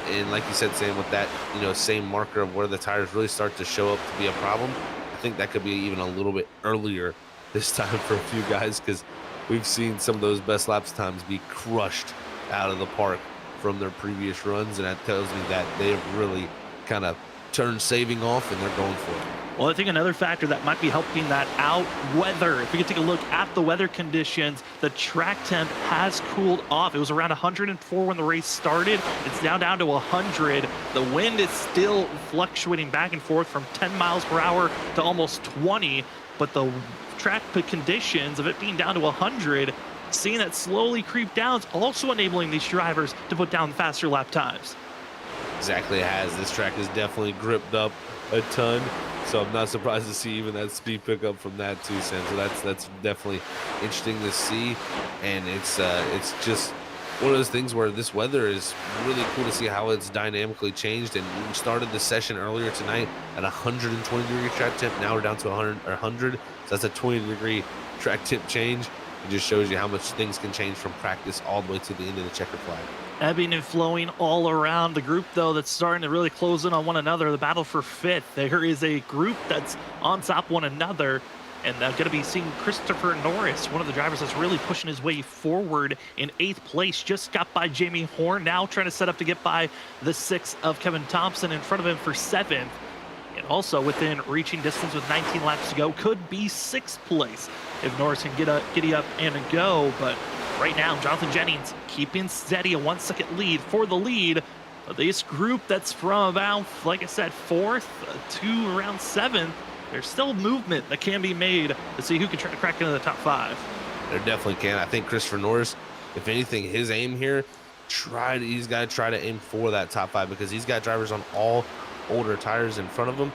B: And like you said, Sam, with that, same marker of where the tires really start to show up to be a problem, I think that could be even a little bit earlier this time for a few guys, because we've seen some of those best laps times be crushed out of the park from their previous runs. And that tells me that they've really kind of turned saving off and they're going for it.
A: Well, I think another factor that might be helping that out, weather. If we can take a look at the weather conditions, the track temp has cooled off. It was around 104 when the race started. It's now down to 100. The wind is still fluctuating back and forth from 10 miles per hour to almost 20, but the track conditions of it being down to 100, seeing that slowly creep down, is also enabling these drivers to put down faster lap times.
B: Exactly, it has. This track is definitely gripped up a ton, so I'm not surprised to see even that speed pickup from that too, Sam. So that's definitely interesting to see, and it's just one of those things where this weather is really cool to see how it's dynamically changed. And we started the session earlier tonight at 120 degree track temp. Now we're down to 100, so that's a 20 degree track temp change. It just shows you how much things can change from practice all the way to the end of the checkered flag.
A: Ebbing and flowing all around. The group, though, that's starting to really close in on one another, the battle for fifth. There is a group that's on top of one another, and going to be seeing Christopher Norris, one of the drivers that's really pushing his way forward in 8th place. Just got by Jamie Horn, now trying to set up to get by the 6th of Kevin Thompson in front of him for 7th. And also within reaching distance with 19 laps to go, could be 6th place if Norris can giddy up and go. But right now, Jonathan Jennings keeping steady, a 1-second lead for the lead. This group that's from about, like I said, 4th to around 7th, there's still movement that can be made to see who can try to crack into the top 5.
B: There definitely can. I think Christopher Norris, if anything, his aim here, he's got to try to aim for that top 5 because he's got drivers on all older tires in front of him.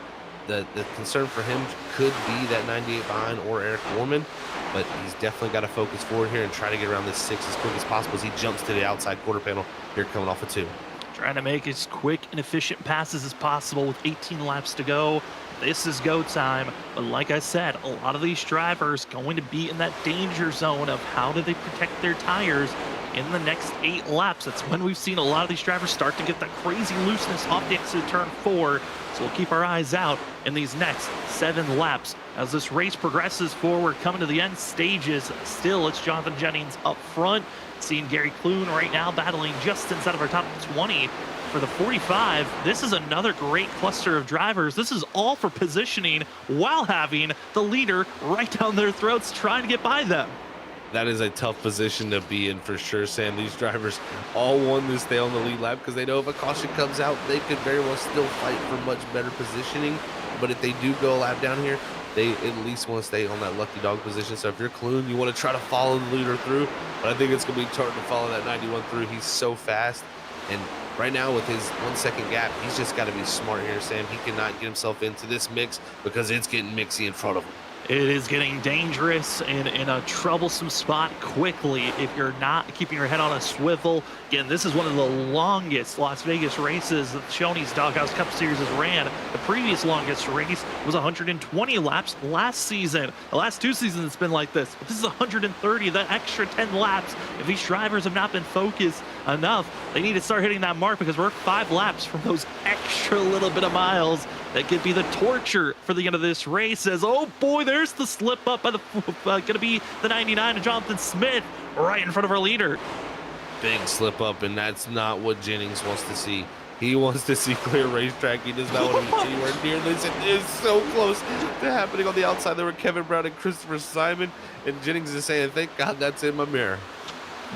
B: The concern for him could be that 98 behind or Eric Warman, but he's definitely got to focus forward here and try to get around this 6 as quick as possible as he jumps to the outside quarter panel here coming off of 2.
A: Trying to make as quick and efficient passes as possible with 18 laps to go. This is go time, but like I said, a lot of these drivers going to be in that danger zone of how do they protect their tires in the next 8 laps. That's when we've seen a lot of these drivers start to get that crazy looseness off the exit of turn 4. So we'll keep our eyes out in these next 7 laps as this race progresses forward, coming to the end stages. Still, it's Jonathan Jennings up front. Seeing Gary Clune right now battling just inside of our top 20 for the 45. This is another great cluster of drivers. This is all for positioning while having the leader right down their throats trying to get by them.
B: That is a tough position to be in for sure, Sam. These drivers all want to stay on the lead lap because they know if a caution comes out, they could very well still fight for much better positioning. But if they do go a lap down here, they at least want to stay on that lucky dog position. So if you're Clune, you want to try to follow the leader through. But I think it's going to be hard to follow that 91 through. He's so fast. And right now with his 1-second gap, he's just got to be smart here, Sam. He cannot get himself into this mix because it's getting mixy in front of him.
A: It is getting dangerous and in a troublesome spot quickly if you're not keeping your head on a swivel. Again, this is one of the longest Las Vegas races that Shoney's Doghouse Cup Series has ran. The previous longest race was 120 laps last season. The last 2 seasons it's been like this, but this is 130, that extra 10 laps. If these drivers have not been focused enough, they need to start hitting that mark because we're 5 laps from those extra little bit of miles. That could be the torture for the end of this race as, oh boy, there's the slip up by the, gonna be the 99 of Jonathan Smith right in front of our leader.
B: Big slip up, and that's not what Jennings wants to see. He wants to see clear racetrack. He does not want to be anywhere near this. It is so close to happening on the outside. There were Kevin Brown and Christopher Simon, and Jennings is saying, thank God that's in my mirror.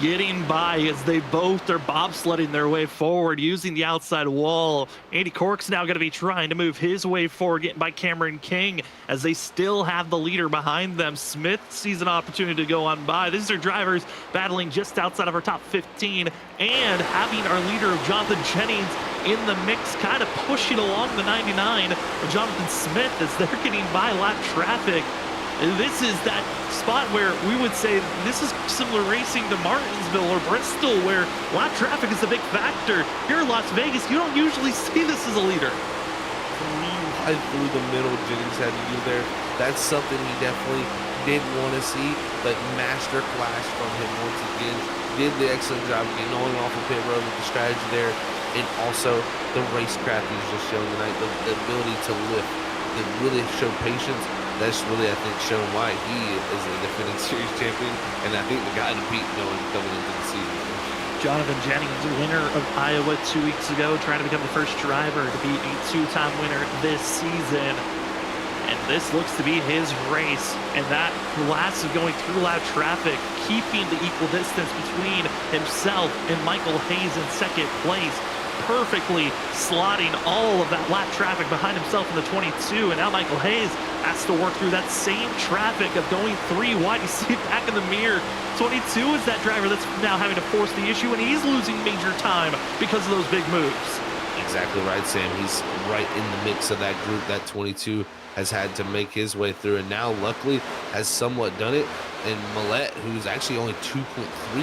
A: Getting by as they both are bobsledding their way forward using the outside wall. Andy Cork's now going to be trying to move his way forward, getting by Cameron King as they still have the leader behind them. Smith sees an opportunity to go on by. These are drivers battling just outside of our top 15 and having our leader of Jonathan Jennings in the mix, kind of pushing along the 99 of Jonathan Smith as they're getting by lap traffic. This is that spot where we would say this is similar racing to Martinsville or Bristol, where lap traffic is a big factor. Here in Las Vegas, you don't usually see this as a leader.
B: Right through the middle, Jennings had to do there. That's something he definitely did want to see, but master class from him once again. Did the excellent job getting on and off the pit road with the strategy there, and also the racecraft he's just showing tonight, the ability to lift, to really show patience. That's really, I think, shown why he is a defending series champion, and I think the guy to beat going into the season.
A: Jonathan Jennings, winner of Iowa 2 weeks ago, trying to become the first driver to be a 2-time winner this season. And this looks to be his race, and that class of going through lap traffic, keeping the equal distance between himself and Michael Hayes in second place, perfectly slotting all of that lap traffic behind himself in the 22, and now Michael Hayes has to work through that same traffic of going 3 wide. You see it back in the mirror. 22 is that driver that's now having to force the issue, and he's losing major time because of those big moves.
B: Exactly right, Sam. He's right in the mix of that group. That 22 has had to make his way through, and now luckily has somewhat done it. And Millette, who's actually only 2.3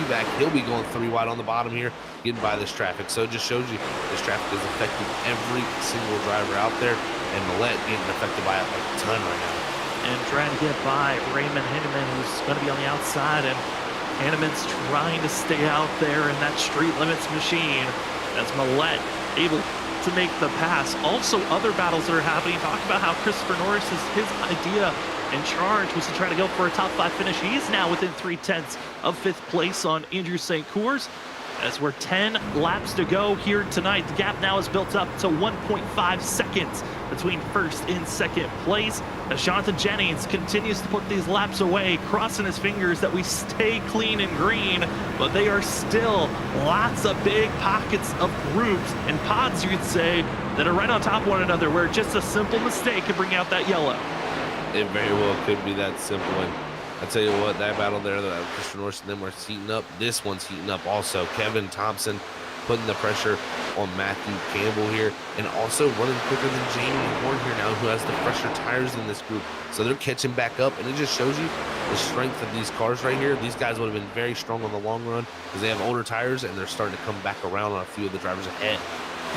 B: back, he'll be going 3 wide on the bottom here, getting by this traffic. So it just shows you this traffic is affecting every single driver out there, and Millette getting affected by it a ton right now.
A: and trying to get by Raymond Hinneman, who's going to be on the outside, and Hinneman's trying to stay out there in that street limits machine as Millette able to make the pass. Also, other battles that are happening. Talk about how Christopher Norris, his idea and charge was to try to go for a top 5 finish. He's now within 3/10 of 5th place on Andrew St. Cours. As we're 10 laps to go here tonight, the gap now is built up to 1.5 seconds between 1st and 2nd place. As Jonathan Jennings continues to put these laps away, crossing his fingers that we stay clean and green, but they are still lots of big pockets of groups and pods, you could say, that are right on top of one another, where just a simple mistake could bring out that yellow.
B: It very well could be that simple. And I tell you what, that battle there, that Christian Norris and them were heating up. This one's heating up also. Kevin Thompson putting the pressure on Matthew Campbell here, and also running quicker than Jamie Horn here now, who has the fresher tires in this group. So they're catching back up, and it just shows you the strength of these cars right here. These guys would have been very strong on the long run because they have older tires, and they're starting to come back around on a few of the drivers ahead.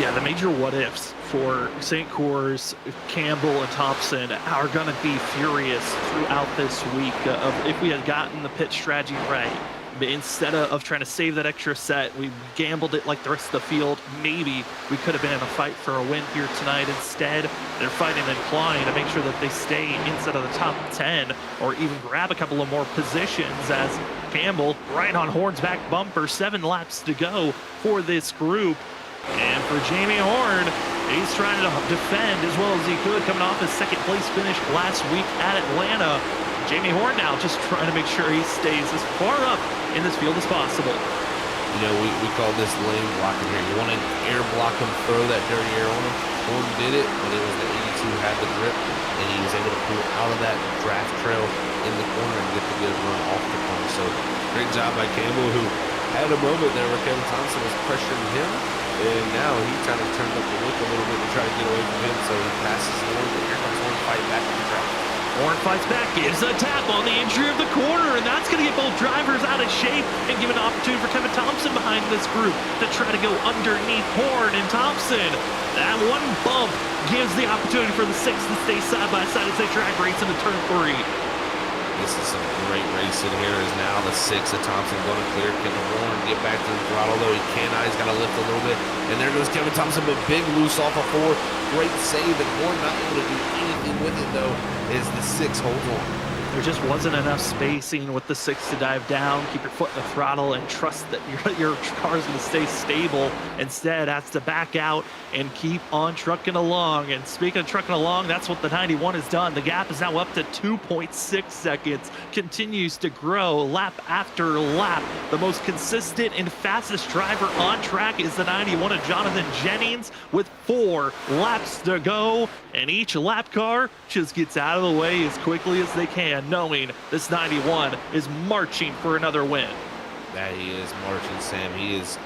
A: Yeah, the major what-ifs for St. Cours, Campbell, and Thompson are going to be furious throughout this week of if we had gotten the pit strategy right. But instead of trying to save that extra set, we gambled it like the rest of the field. Maybe we could have been in a fight for a win here tonight. Instead, they're fighting and clawing to make sure that they stay inside of the top 10 or even grab a couple of more positions, as Campbell right on Horn's back bumper. 7 laps to go for this group. And for Jamie Horn, he's trying to defend as well as he could, coming off his 2nd place finish last week at Atlanta. Jamie Horn now just trying to make sure he stays as far up in this field as possible.
B: You know, we call this lane blocking here. You want to air block him, throw that dirty air on him. Horn did it, but it was the 82 who had the grip, and he was able to pull out of that draft trail in the corner and get the good run off the corner. So great job by Campbell, who had a moment there where Kevin Thompson was pressuring him. And now he kind of turned up the whip a little bit to try to get away from him, so he passes Horn, but here comes Horn fighting back in the track.
A: Horn fights back, gives a tap on the injury of the corner, and that's going to get both drivers out of shape and give an opportunity for Kevin Thompson behind this group to try to go underneath Horn and Thompson. That one bump gives the opportunity for the 6 to stay side by side as they drag race into turn 3.
B: This is some great racing here. Is now the 6 of Thompson going to clear. Can Horn get back to the throttle, though he cannot. He's got to lift a little bit. And there goes Kevin Thompson, but big loose off of 4. Great save, and Horn not able to do anything with it, though, as the 6 holds on.
A: There just wasn't enough spacing with the 6 to dive down, keep your foot in the throttle, and trust that your car is going to stay stable. Instead, has to back out and keep on trucking along. And speaking of trucking along, that's what the 91 has done. The gap is now up to 2.6 seconds. Continues to grow lap after lap. The most consistent and fastest driver on track is the 91 of Jonathan Jennings with 4 laps to go. And each lap car just gets out of the way as quickly as they can, knowing this 91 is marching for another win.
B: That he is marching, Sam. He has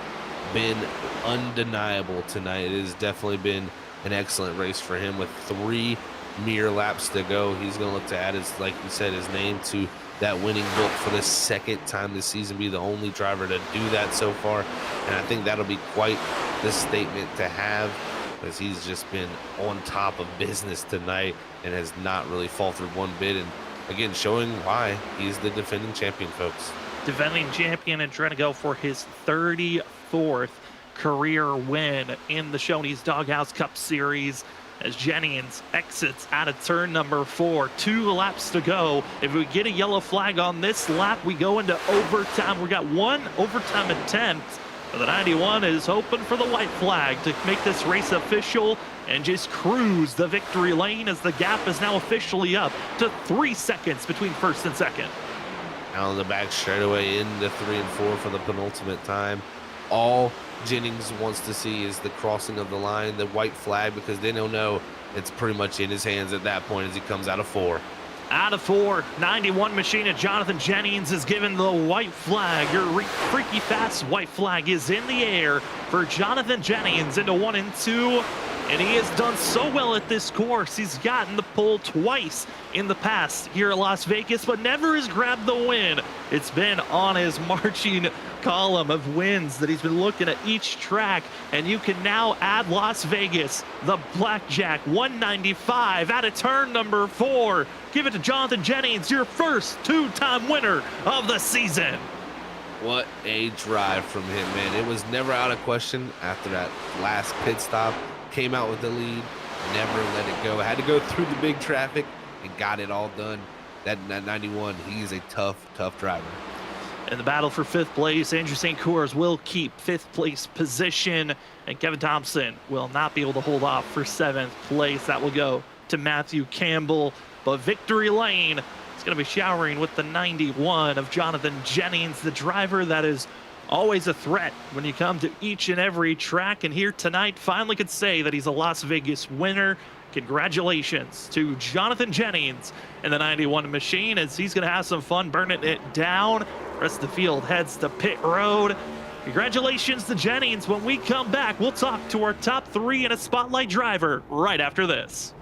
B: been undeniable tonight. It has definitely been an excellent race for him with 3 mere laps to go. He's going to look to add his, like you said, his name to that winning book for the 2nd time this season, be the only driver to do that so far. And I think that'll be quite the statement to have, because he's just been on top of business tonight and has not really faltered one bit. And again, showing why he's the defending champion, folks.
A: Defending champion and trying to go for his 34th career win in the Shoney's Doghouse Cup Series as Jennings exits out of turn number 4. 2 laps to go. If we get a yellow flag on this lap, we go into overtime. We got 1 overtime attempt. The 91 is hoping for the white flag to make this race official and just cruise the victory lane, as the gap is now officially up to 3 seconds between 1st and 2nd.
B: Out on the back straightaway into 3 and 4 for the penultimate time. All Jennings wants to see is the crossing of the line, the white flag, because they don't know it's pretty much in his hands at that point as he comes out of 4.
A: Out of 4, 91 machine of Jonathan Jennings is given the white flag. Your freaky fast white flag is in the air for Jonathan Jennings into 1 and 2. And he has done so well at this course. He's gotten the pole twice in the past here at Las Vegas, but never has grabbed the win. It's been on his marching column of wins that he's been looking at each track, and you can now add Las Vegas, the Blackjack 195 out of turn number 4. Give it to Jonathan Jennings, your first two-time winner of the season.
B: What a drive from him, man. It was never out of question after that last pit stop. Came out with the lead, never let it go. Had to go through the big traffic and got it all done. That 91, he's a tough driver.
A: In the battle for 5th place, Andrew St. Cours will keep 5th place position, and Kevin Thompson will not be able to hold off for 7th place. That will go to Matthew Campbell, but victory lane is going to be showering with the 91 of Jonathan Jennings, the driver that is always a threat when you come to each and every track, and here tonight finally could say that he's a Las Vegas winner. Congratulations to Jonathan Jennings in the 91 machine, as he's going to have some fun burning it down. Rest of the field heads to pit road. Congratulations to Jennings. When we come back, we'll talk to our top 3 and a spotlight driver right after this.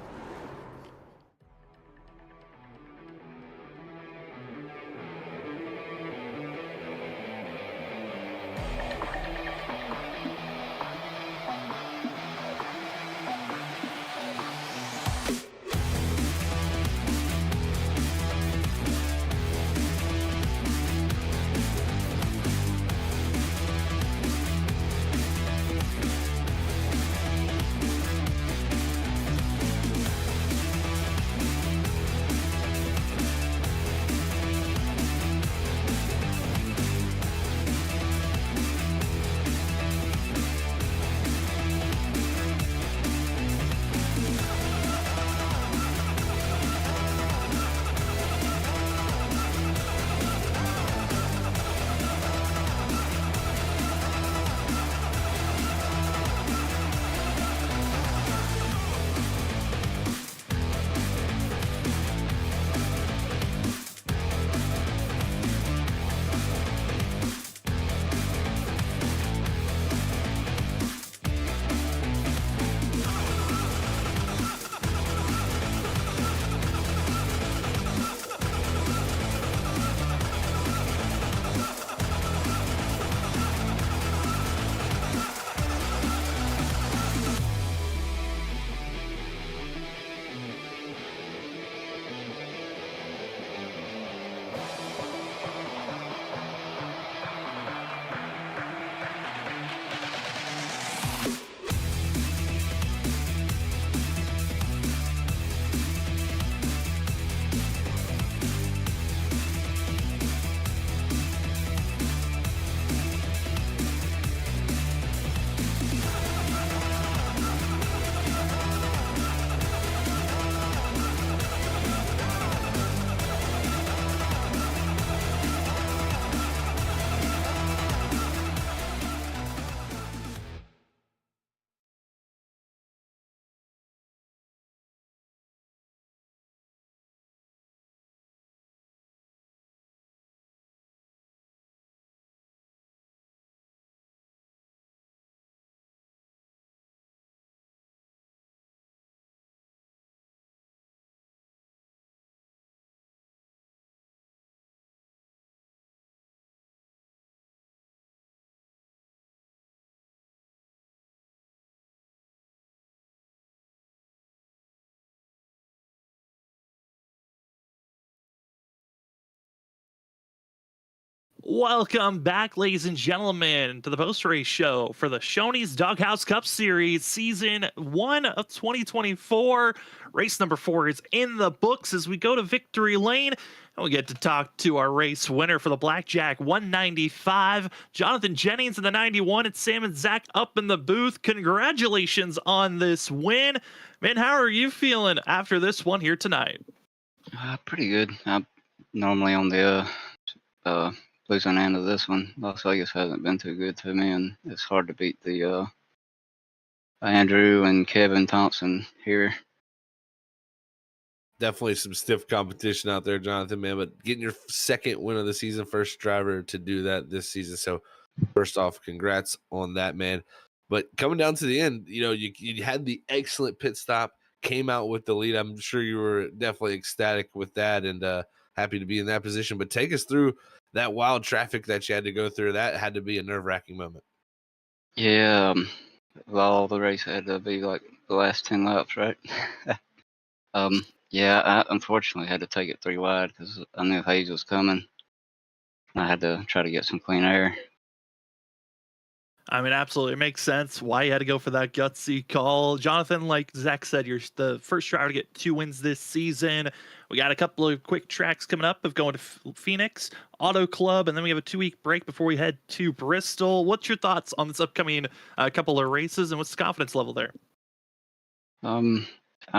A: Welcome back, ladies and gentlemen, to the post-race show for the Shoney's Doghouse Cup Series, Season 1 of 2024. Race number 4 is in the books as we go to victory lane, and we get to talk to our race winner for the Blackjack 195, Jonathan Jennings in the 91, and Sam and Zach up in the booth. Congratulations on this win. Man, how are you feeling after this one here tonight?
C: Pretty good. I'm normally on the losing end of this one. Las Vegas hasn't been too good to me, and it's hard to beat the Andrew and Kevin Thompson here.
B: Definitely some stiff competition out there, Jonathan, man, but getting your second win of the season, first driver to do that this season. So first off, congrats on that, man. But coming down to the end, you had the excellent pit stop, came out with the lead. I'm sure you were definitely ecstatic with that and happy to be in that position. But take us through that wild traffic that you had to go through. That had to be a nerve-wracking moment.
C: Yeah, well, the race had to be like the last 10 laps, right? Yeah, I unfortunately had to take it 3 wide because I knew Hayes was coming. I had to try to get some clean air.
A: I mean, absolutely. It makes sense why you had to go for that gutsy call. Jonathan, like Zach said, you're the first driver to get 2 wins this season. We got a couple of quick tracks coming up of going to Phoenix, Auto Club, and then we have a 2-week break before we head to Bristol. What's your thoughts on this upcoming couple of races, and what's the confidence level there?
C: I'm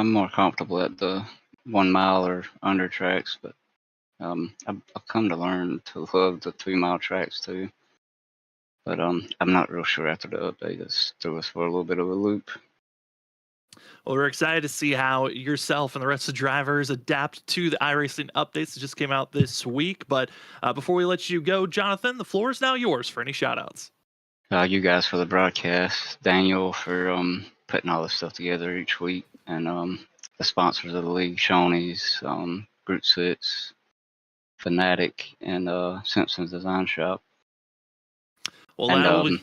C: more comfortable at the 1 mile or under tracks, but I've come to learn to love the 2 mile tracks too. But I'm not real sure after the update this threw us for a little bit of a loop.
A: Well, we're excited to see how yourself and the rest of the drivers adapt to the iRacing updates that just came out this week. But before we let you go, Jonathan, the floor is now yours for any shout-outs.
C: You guys for the broadcast, Daniel for putting all this stuff together each week, and the sponsors of the league, Shoney's, Group 6, Fanatic, and Simpson's Design Shop.
A: Well,
C: and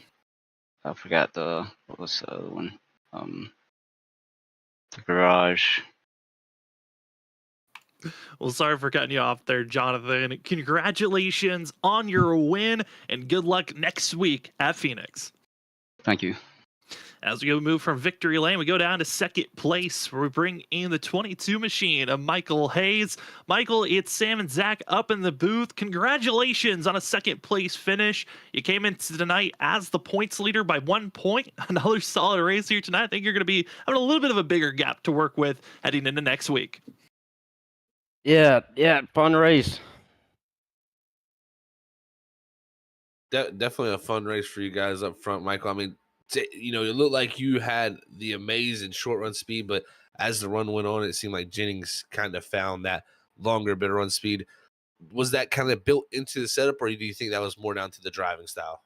C: I forgot what was the other one? The Garage.
A: Well, sorry for cutting you off there, Jonathan. Congratulations on your win, and good luck next week at Phoenix.
C: Thank you.
A: As we move from victory lane, we go down to second place, where we bring in the 22 machine of Michael Hayes. Michael, it's Sam and Zach up in the booth. Congratulations on a second place finish. You came into tonight as the points leader by 1 point. Another solid race here tonight. I think you're going to be having a little bit of a bigger gap to work with heading into next week.
D: Yeah, fun race.
B: Definitely a fun race for you guys up front, Michael. I mean, it looked like you had the amazing short run speed, but as the run went on, it seemed like Jennings kind of found that longer bit of run speed. Was that kind of built into the setup, or do you think that was more down to the driving style?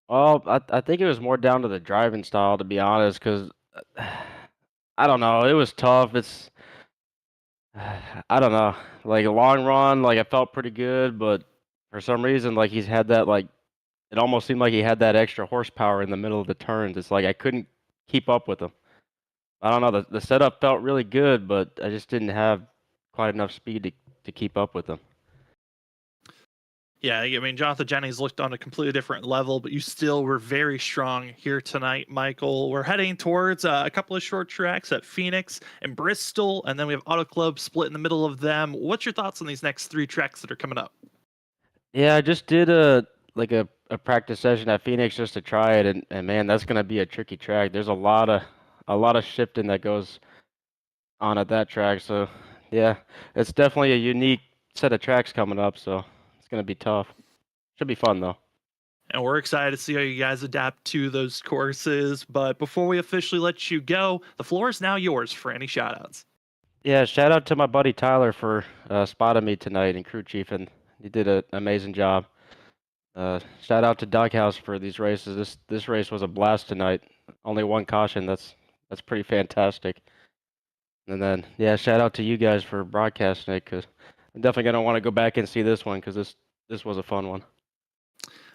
D: Well, I think it was more down to the driving style, to be honest, because I don't know. It was tough. I don't know. Like a long run, like I felt pretty good, but for some reason, like he's had that it almost seemed like he had that extra horsepower in the middle of the turns. It's like I couldn't keep up with him. I don't know. The setup felt really good, but I just didn't have quite enough speed to keep up with him.
A: Yeah, I mean, Jonathan Jennings looked on a completely different level, but you still were very strong here tonight, Michael. We're heading towards a couple of short tracks at Phoenix and Bristol, and then we have Auto Club split in the middle of them. What's your thoughts on these next 3 tracks that are coming up?
D: Yeah, I just did a practice session at Phoenix just to try it, and man, that's gonna be a tricky track. There's a lot of shifting that goes on at that track. So yeah, it's definitely a unique set of tracks coming up. So it's gonna be tough. Should be fun though.
A: And we're excited to see how you guys adapt to those courses. But before we officially let you go, the floor is now yours for any shout-outs.
D: Yeah, shout out to my buddy Tyler for spotting me tonight and crew chief, and he did an amazing job. Shout out to Doghouse for these races. This race was a blast tonight. Only 1 caution. That's pretty fantastic. And then yeah, shout out to you guys for broadcasting it, because I'm definitely gonna want to go back and see this one, because this was a fun one.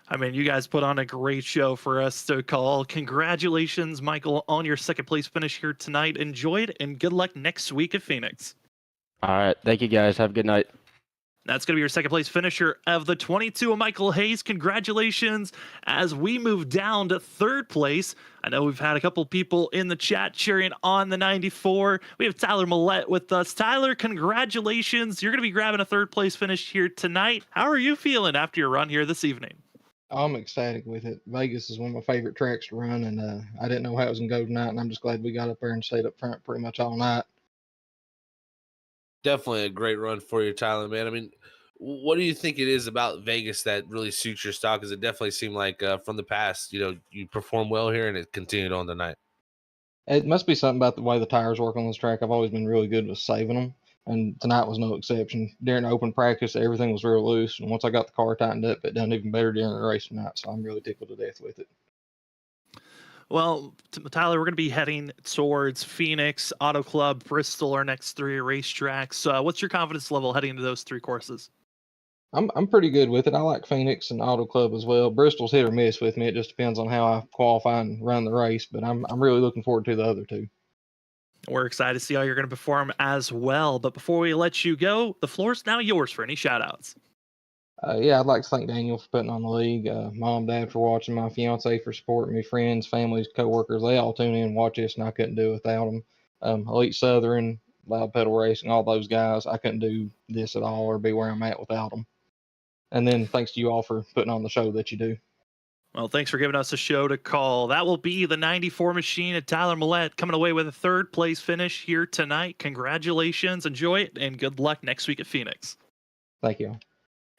A: I mean, you guys put on a great show for us to call. Congratulations, Michael, on your second place finish here tonight. Enjoy it, and good luck next week at Phoenix.
D: All right, thank you guys. Have a good night.
A: That's going to be your second place finisher of the 22 of Michael Hayes. Congratulations. As we move down to third place, I know we've had a couple people in the chat cheering on the 94. We have Tyler Millette with us. Tyler, congratulations. You're going to be grabbing a third place finish here tonight. How are you feeling after your run here this evening?
E: I'm ecstatic with it. Vegas is one of my favorite tracks to run, and I didn't know how it was going to go tonight, and I'm just glad we got up there and stayed up front pretty much all night.
B: Definitely a great run for you, Tyler, man. I mean, what do you think it is about Vegas that really suits your style? Because it definitely seemed like from the past, you performed well here, and it continued on tonight.
E: It must be something about the way the tires work on this track. I've always been really good with saving them, and tonight was no exception. During open practice, everything was real loose, and once I got the car tightened up, it done even better during the race tonight, so I'm really tickled to death with it.
A: Well, Tyler, we're going to be heading towards Phoenix, Auto Club, Bristol, our next 3 racetracks. What's your confidence level heading into those 3 courses?
E: I'm pretty good with it. I like Phoenix and Auto Club as well. Bristol's hit or miss with me. It just depends on how I qualify and run the race. But I'm really looking forward to the other 2.
A: We're excited to see how you're going to perform as well. But before we let you go, the floor is now yours for any shout-outs.
E: Yeah, I'd like to thank Daniel for putting on the league, mom, dad for watching, my fiance for supporting me, friends, families, coworkers. They all tune in and watch this, and I couldn't do it without them. Elite Southern, Loud Pedal Racing, all those guys. I couldn't do this at all or be where I'm at without them. And then thanks to you all for putting on the show that you do.
A: Well, thanks for giving us a show to call. That will be the 94 machine at Tyler Millette coming away with a 3rd place finish here tonight. Congratulations. Enjoy it, and good luck next week at Phoenix.
E: Thank you.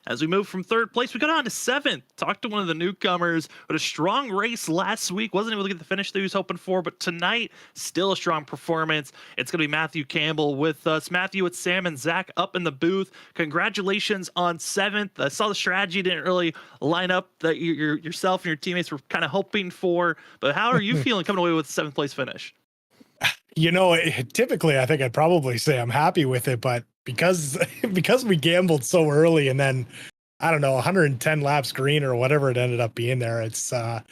A: As we move from 3rd place, we got on to 7th. Talked to one of the newcomers. But a strong race last week. Wasn't able to get the finish that he was hoping for. But tonight, still a strong performance. It's going to be Matthew Campbell with us. Matthew, it's Sam and Zach up in the booth. Congratulations on 7th. I saw the strategy didn't really line up that yourself and your teammates were kind of hoping for. But how are you feeling coming away with a 7th place finish?
F: You know, typically I think I'd probably say I'm happy with it, but because we gambled so early and then I don't know 110 laps green or whatever it ended up being there, it's a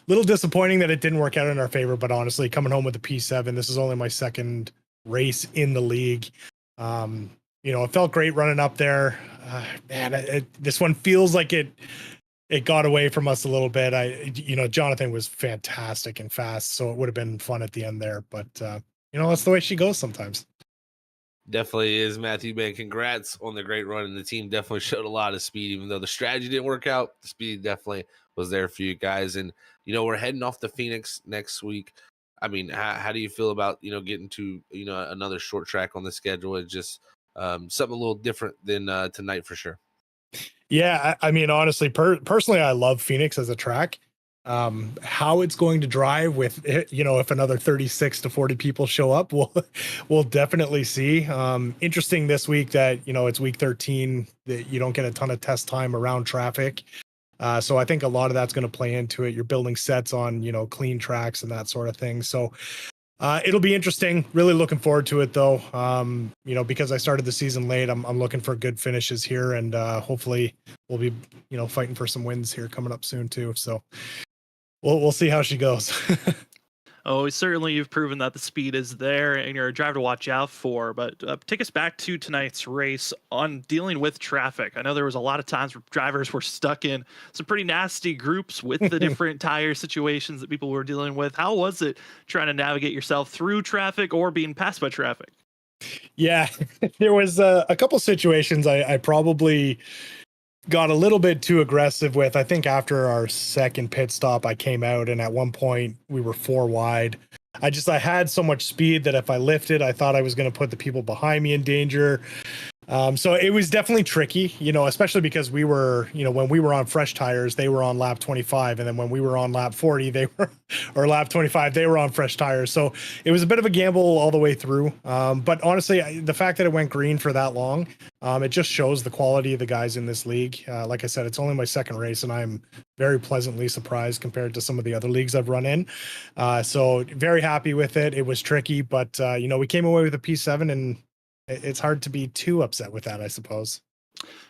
F: little disappointing that it didn't work out in our favor. But honestly, coming home with a P7, this is only my 2nd race in the league. You know, it felt great running up there. Man, this one feels like it got away from us a little bit. You know, Jonathan was fantastic and fast, so it would have been fun at the end there. But you know, that's the way she goes sometimes.
B: Definitely is, Matthew, man. Congrats on the great run, and the team definitely showed a lot of speed. Even though the strategy didn't work out, the speed definitely was there for you guys. And you know, we're heading off to Phoenix next week. I mean, how do you feel about, you know, getting to, you know, another short track on the schedule? It's just something a little different than tonight for sure.
F: Yeah, I mean, honestly, personally, I love Phoenix as a track. How it's going to drive with it, you know, if another 36 to 40 people show up, we'll definitely see. Interesting this week that, you know, it's week 13, that you don't get a ton of test time around traffic. So I think a lot of that's going to play into it. You're building sets on, you know, clean tracks and that sort of thing. So it'll be interesting. Really looking forward to it, though. You know, because I started the season late, I'm looking for good finishes here, and hopefully we'll be, you know, fighting for some wins here coming up soon too. So we'll see how she goes.
A: Oh, certainly you've proven that the speed is there and you're a driver to watch out for. But take us back to tonight's race on dealing with traffic. I know there was a lot of times where drivers were stuck in some pretty nasty groups with the different tire situations that people were dealing with. How was it trying to navigate yourself through traffic or being passed by traffic?
F: Yeah, there was a couple situations I probably got a little bit too aggressive with. I think after our 2nd pit stop, I came out, and at one point we were 4 wide. I had so much speed that if I lifted, I thought I was going to put the people behind me in danger. So it was definitely tricky, you know, especially because we were, you know, when we were on fresh tires, they were on lap 25. And then when we were on lap 40, or lap 25, they were on fresh tires. So it was a bit of a gamble all the way through. But honestly, the fact that it went green for that long, it just shows the quality of the guys in this league. Like I said, it's only my 2nd race, and I'm very pleasantly surprised compared to some of the other leagues I've run in. So very happy with it. It was tricky, but you know, we came away with a P7, and it's hard to be too upset with that, I suppose.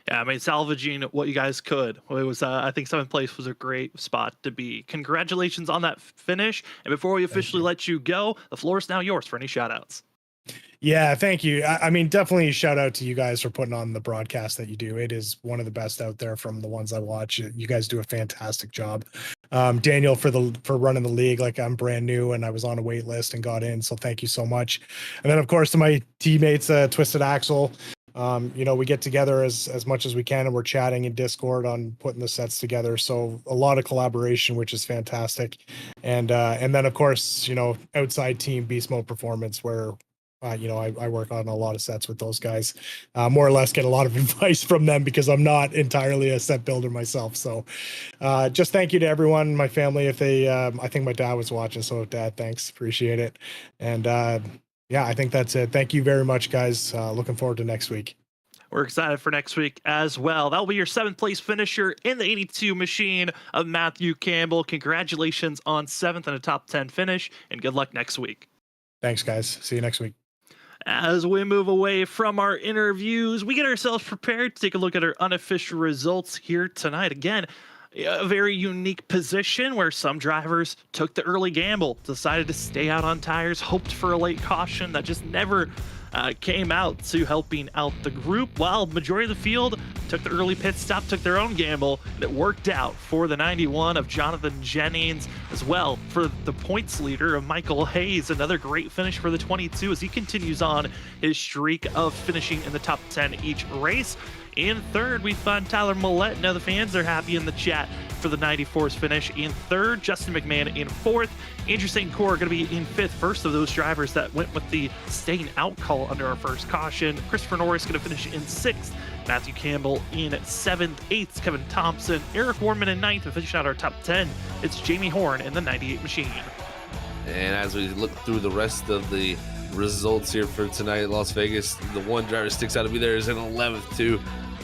A: Yeah, I mean, salvaging what you guys could. It was, I think 7th place was a great spot to be. Congratulations on that finish. And before we officially let you go, the floor is now yours for any shout outs.
F: Yeah, thank you. I mean, definitely shout out to you guys for putting on the broadcast that you do. It is one of the best out there from the ones I watch. You guys do a fantastic job. Daniel, for running the league. Like, I'm brand new and I was on a wait list and got in, so thank you so much. And then of course to my teammates, Twisted Axle. You know, we get together as much as we can, and we're chatting in Discord on putting the sets together. So a lot of collaboration, which is fantastic. And then of course, you know, outside team Beast Mode Performance, where you know, I work on a lot of sets with those guys, more or less get a lot of advice from them because I'm not entirely a set builder myself. So just thank you to everyone, my family. If they, I think my dad was watching, so Dad, thanks, appreciate it. And yeah, I think that's it. Thank you very much, guys. Looking forward to next week.
A: We're excited for next week as well. That'll be your 7th place finisher in the 82 machine of Matthew Campbell. Congratulations on 7th and a top 10 finish, and good luck next week.
F: Thanks, guys. See you next week.
A: As we move away from our interviews, we get ourselves prepared to take a look at our unofficial results here tonight. Again, a very unique position where some drivers took the early gamble, decided to stay out on tires, hoped for a late caution that just never came out to helping out the group, while majority of the field took the early pit stop, took their own gamble, and it worked out for the 91 of Jonathan Jennings, as well for the points leader of Michael Hayes. Another great finish for the 22 as he continues on his streak of finishing in the top 10 each race. In third, we find Tyler Millette. Now the fans are happy in the chat for the 94's finish in third. Justin McMahon in fourth. Andrew St. Cyr going to be in fifth. First of those drivers that went with the staying out call under our first caution. Christopher Norris going to finish in sixth. Matthew Campbell in seventh. Eighth, Kevin Thompson. Eric Warman in ninth. And finishing out our top 10, it's Jamie Horn in the 98 machine.
B: And as we look through the rest of the results here for tonight in Las Vegas, the one driver sticks out to me there is in 11th too.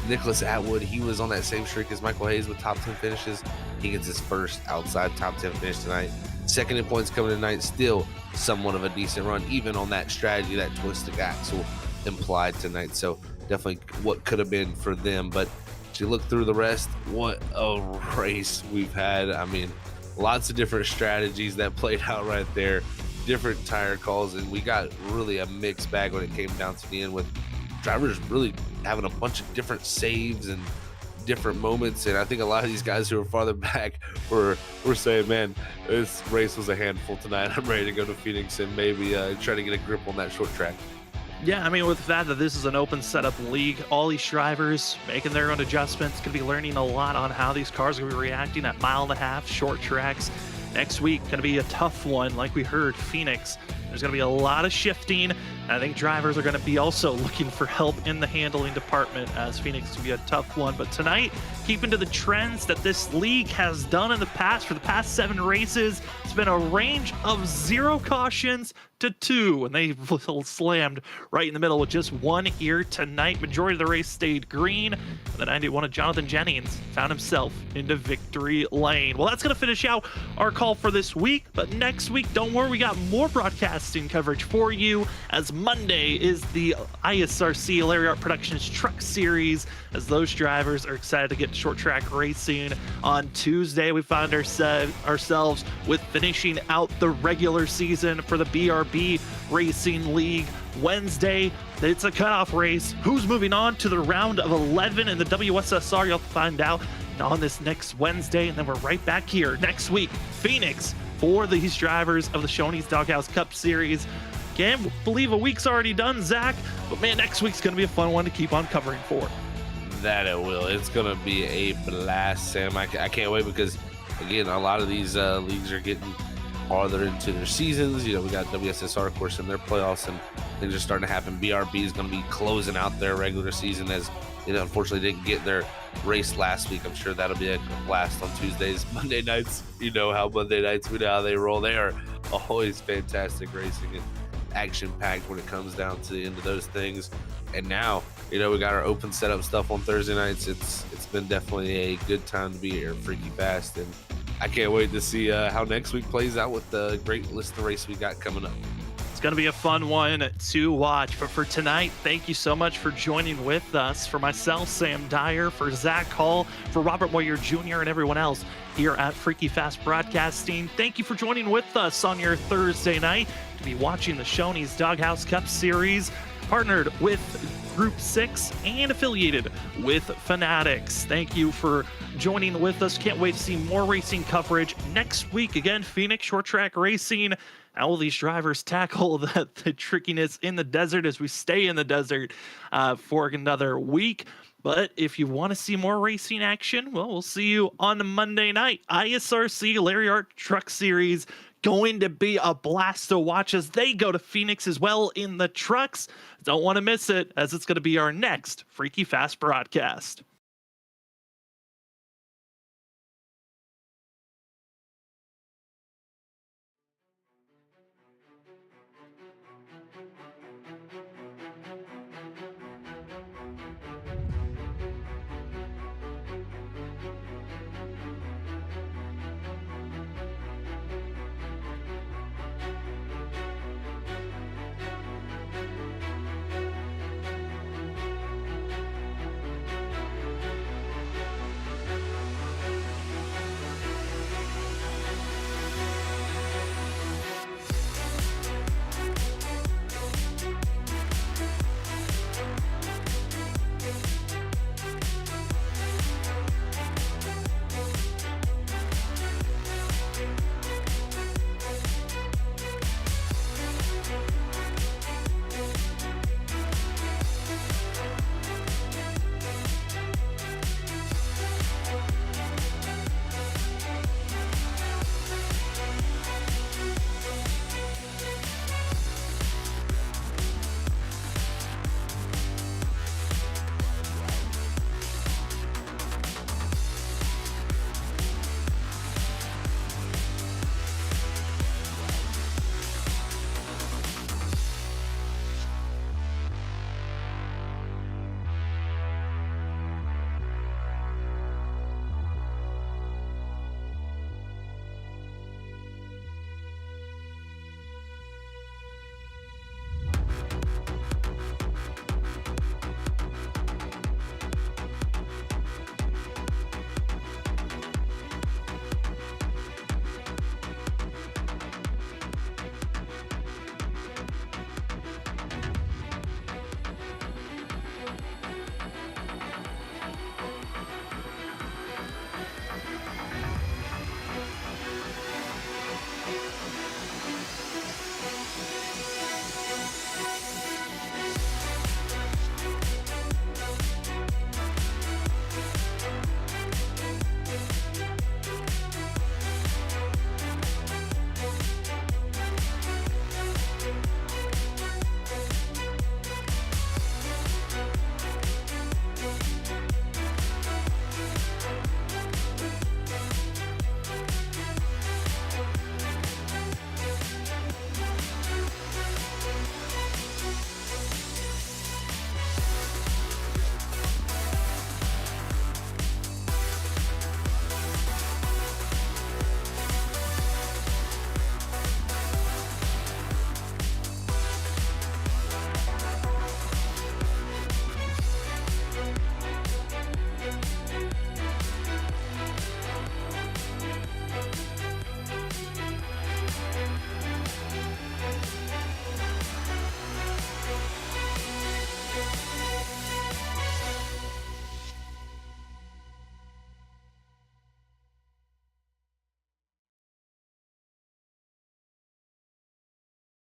B: Nicholas Atwood, he was on that same streak as Michael Hayes with top 10 finishes. He gets his first outside top 10 finish tonight. Second in points coming tonight, still somewhat of a decent run, even on that strategy, that twisted axle implied tonight. So definitely what could have been for them. But as you look through the rest, what a race we've had. I mean, lots of different strategies that played out right there, different tire calls, and we got really a mixed bag when it came down to the end, with drivers really having a bunch of different saves and different moments. And I think a lot of these guys who are farther back were saying, man, this race was a handful tonight. I'm ready to go to Phoenix and maybe try to get a grip on that short track.
A: Yeah, I mean, with the fact that this is an open setup league, all these drivers making their own adjustments, going to be learning a lot on how these cars are going to be reacting at 1.5 mile short tracks. Next week, going to be a tough one, like we heard, Phoenix. There's going to be a lot of shifting. I think drivers are going to be also looking for help in the handling department, as Phoenix can be a tough one. But tonight, keeping to the trends that this league has done in the past, for the past 7 races, it's been a range of 0 cautions to 2, and they slammed right in the middle with just 1 here tonight. Majority of the race stayed green, and the 91 of Jonathan Jennings found himself into victory lane. Well, that's going to finish out our call for this week, but next week, don't worry, we got more broadcasting coverage for you, as Monday is the ISRC Lariat Productions Truck Series, as those drivers are excited to get to short track racing. On Tuesday, we find ourselves with finishing out the regular season for the BRB Racing League. Wednesday, it's a cutoff race. Who's moving on to the round of 11 in the WSSR? You'll find out on this next Wednesday, and then we're right back here next week, Phoenix, for these drivers of the Shoney's Doghouse Cup Series. Can't believe a week's already done, Zach, but man, next week's going to be a fun one to keep on covering for.
B: That it will. It's going to be a blast, Sam. I can't wait, because, again, a lot of these leagues are getting farther into their seasons. You know, we got WSSR, of course, in their playoffs, and things are starting to happen. BRB is going to be closing out their regular season, as, you know, unfortunately didn't get their race last week. I'm sure that'll be a blast on Tuesdays. Monday nights, you know how Monday nights, we know how they roll. They are always fantastic racing and action-packed when it comes down to the end of those things. And now, you know, we got our open setup stuff on Thursday nights. It's been definitely a good time to be here, Freaky Fast, and I can't wait to see how next week plays out with the great list of races we got coming up.
A: It's going to be a fun one to watch. But for tonight, thank you so much for joining with us. For myself, Sam Dyer, for Zach Hall, for Robert Moyer Jr., and everyone else here at Freaky Fast Broadcasting, thank you for joining with us on your Thursday night to be watching the Shoney's Doghouse Cup Series, partnered with Group 6 and affiliated with Fanatics. Thank you for joining with us. Can't wait to see more racing coverage next week. Again, Phoenix Short Track Racing. How will these drivers tackle the trickiness in the desert as we stay in the desert for another week? But if you want to see more racing action, well, we'll see you on Monday night. ISRC Lariat Truck Series, going to be a blast to watch as they go to Phoenix as well in the trucks. Don't want to miss it, as it's going to be our next Freaky Fast broadcast.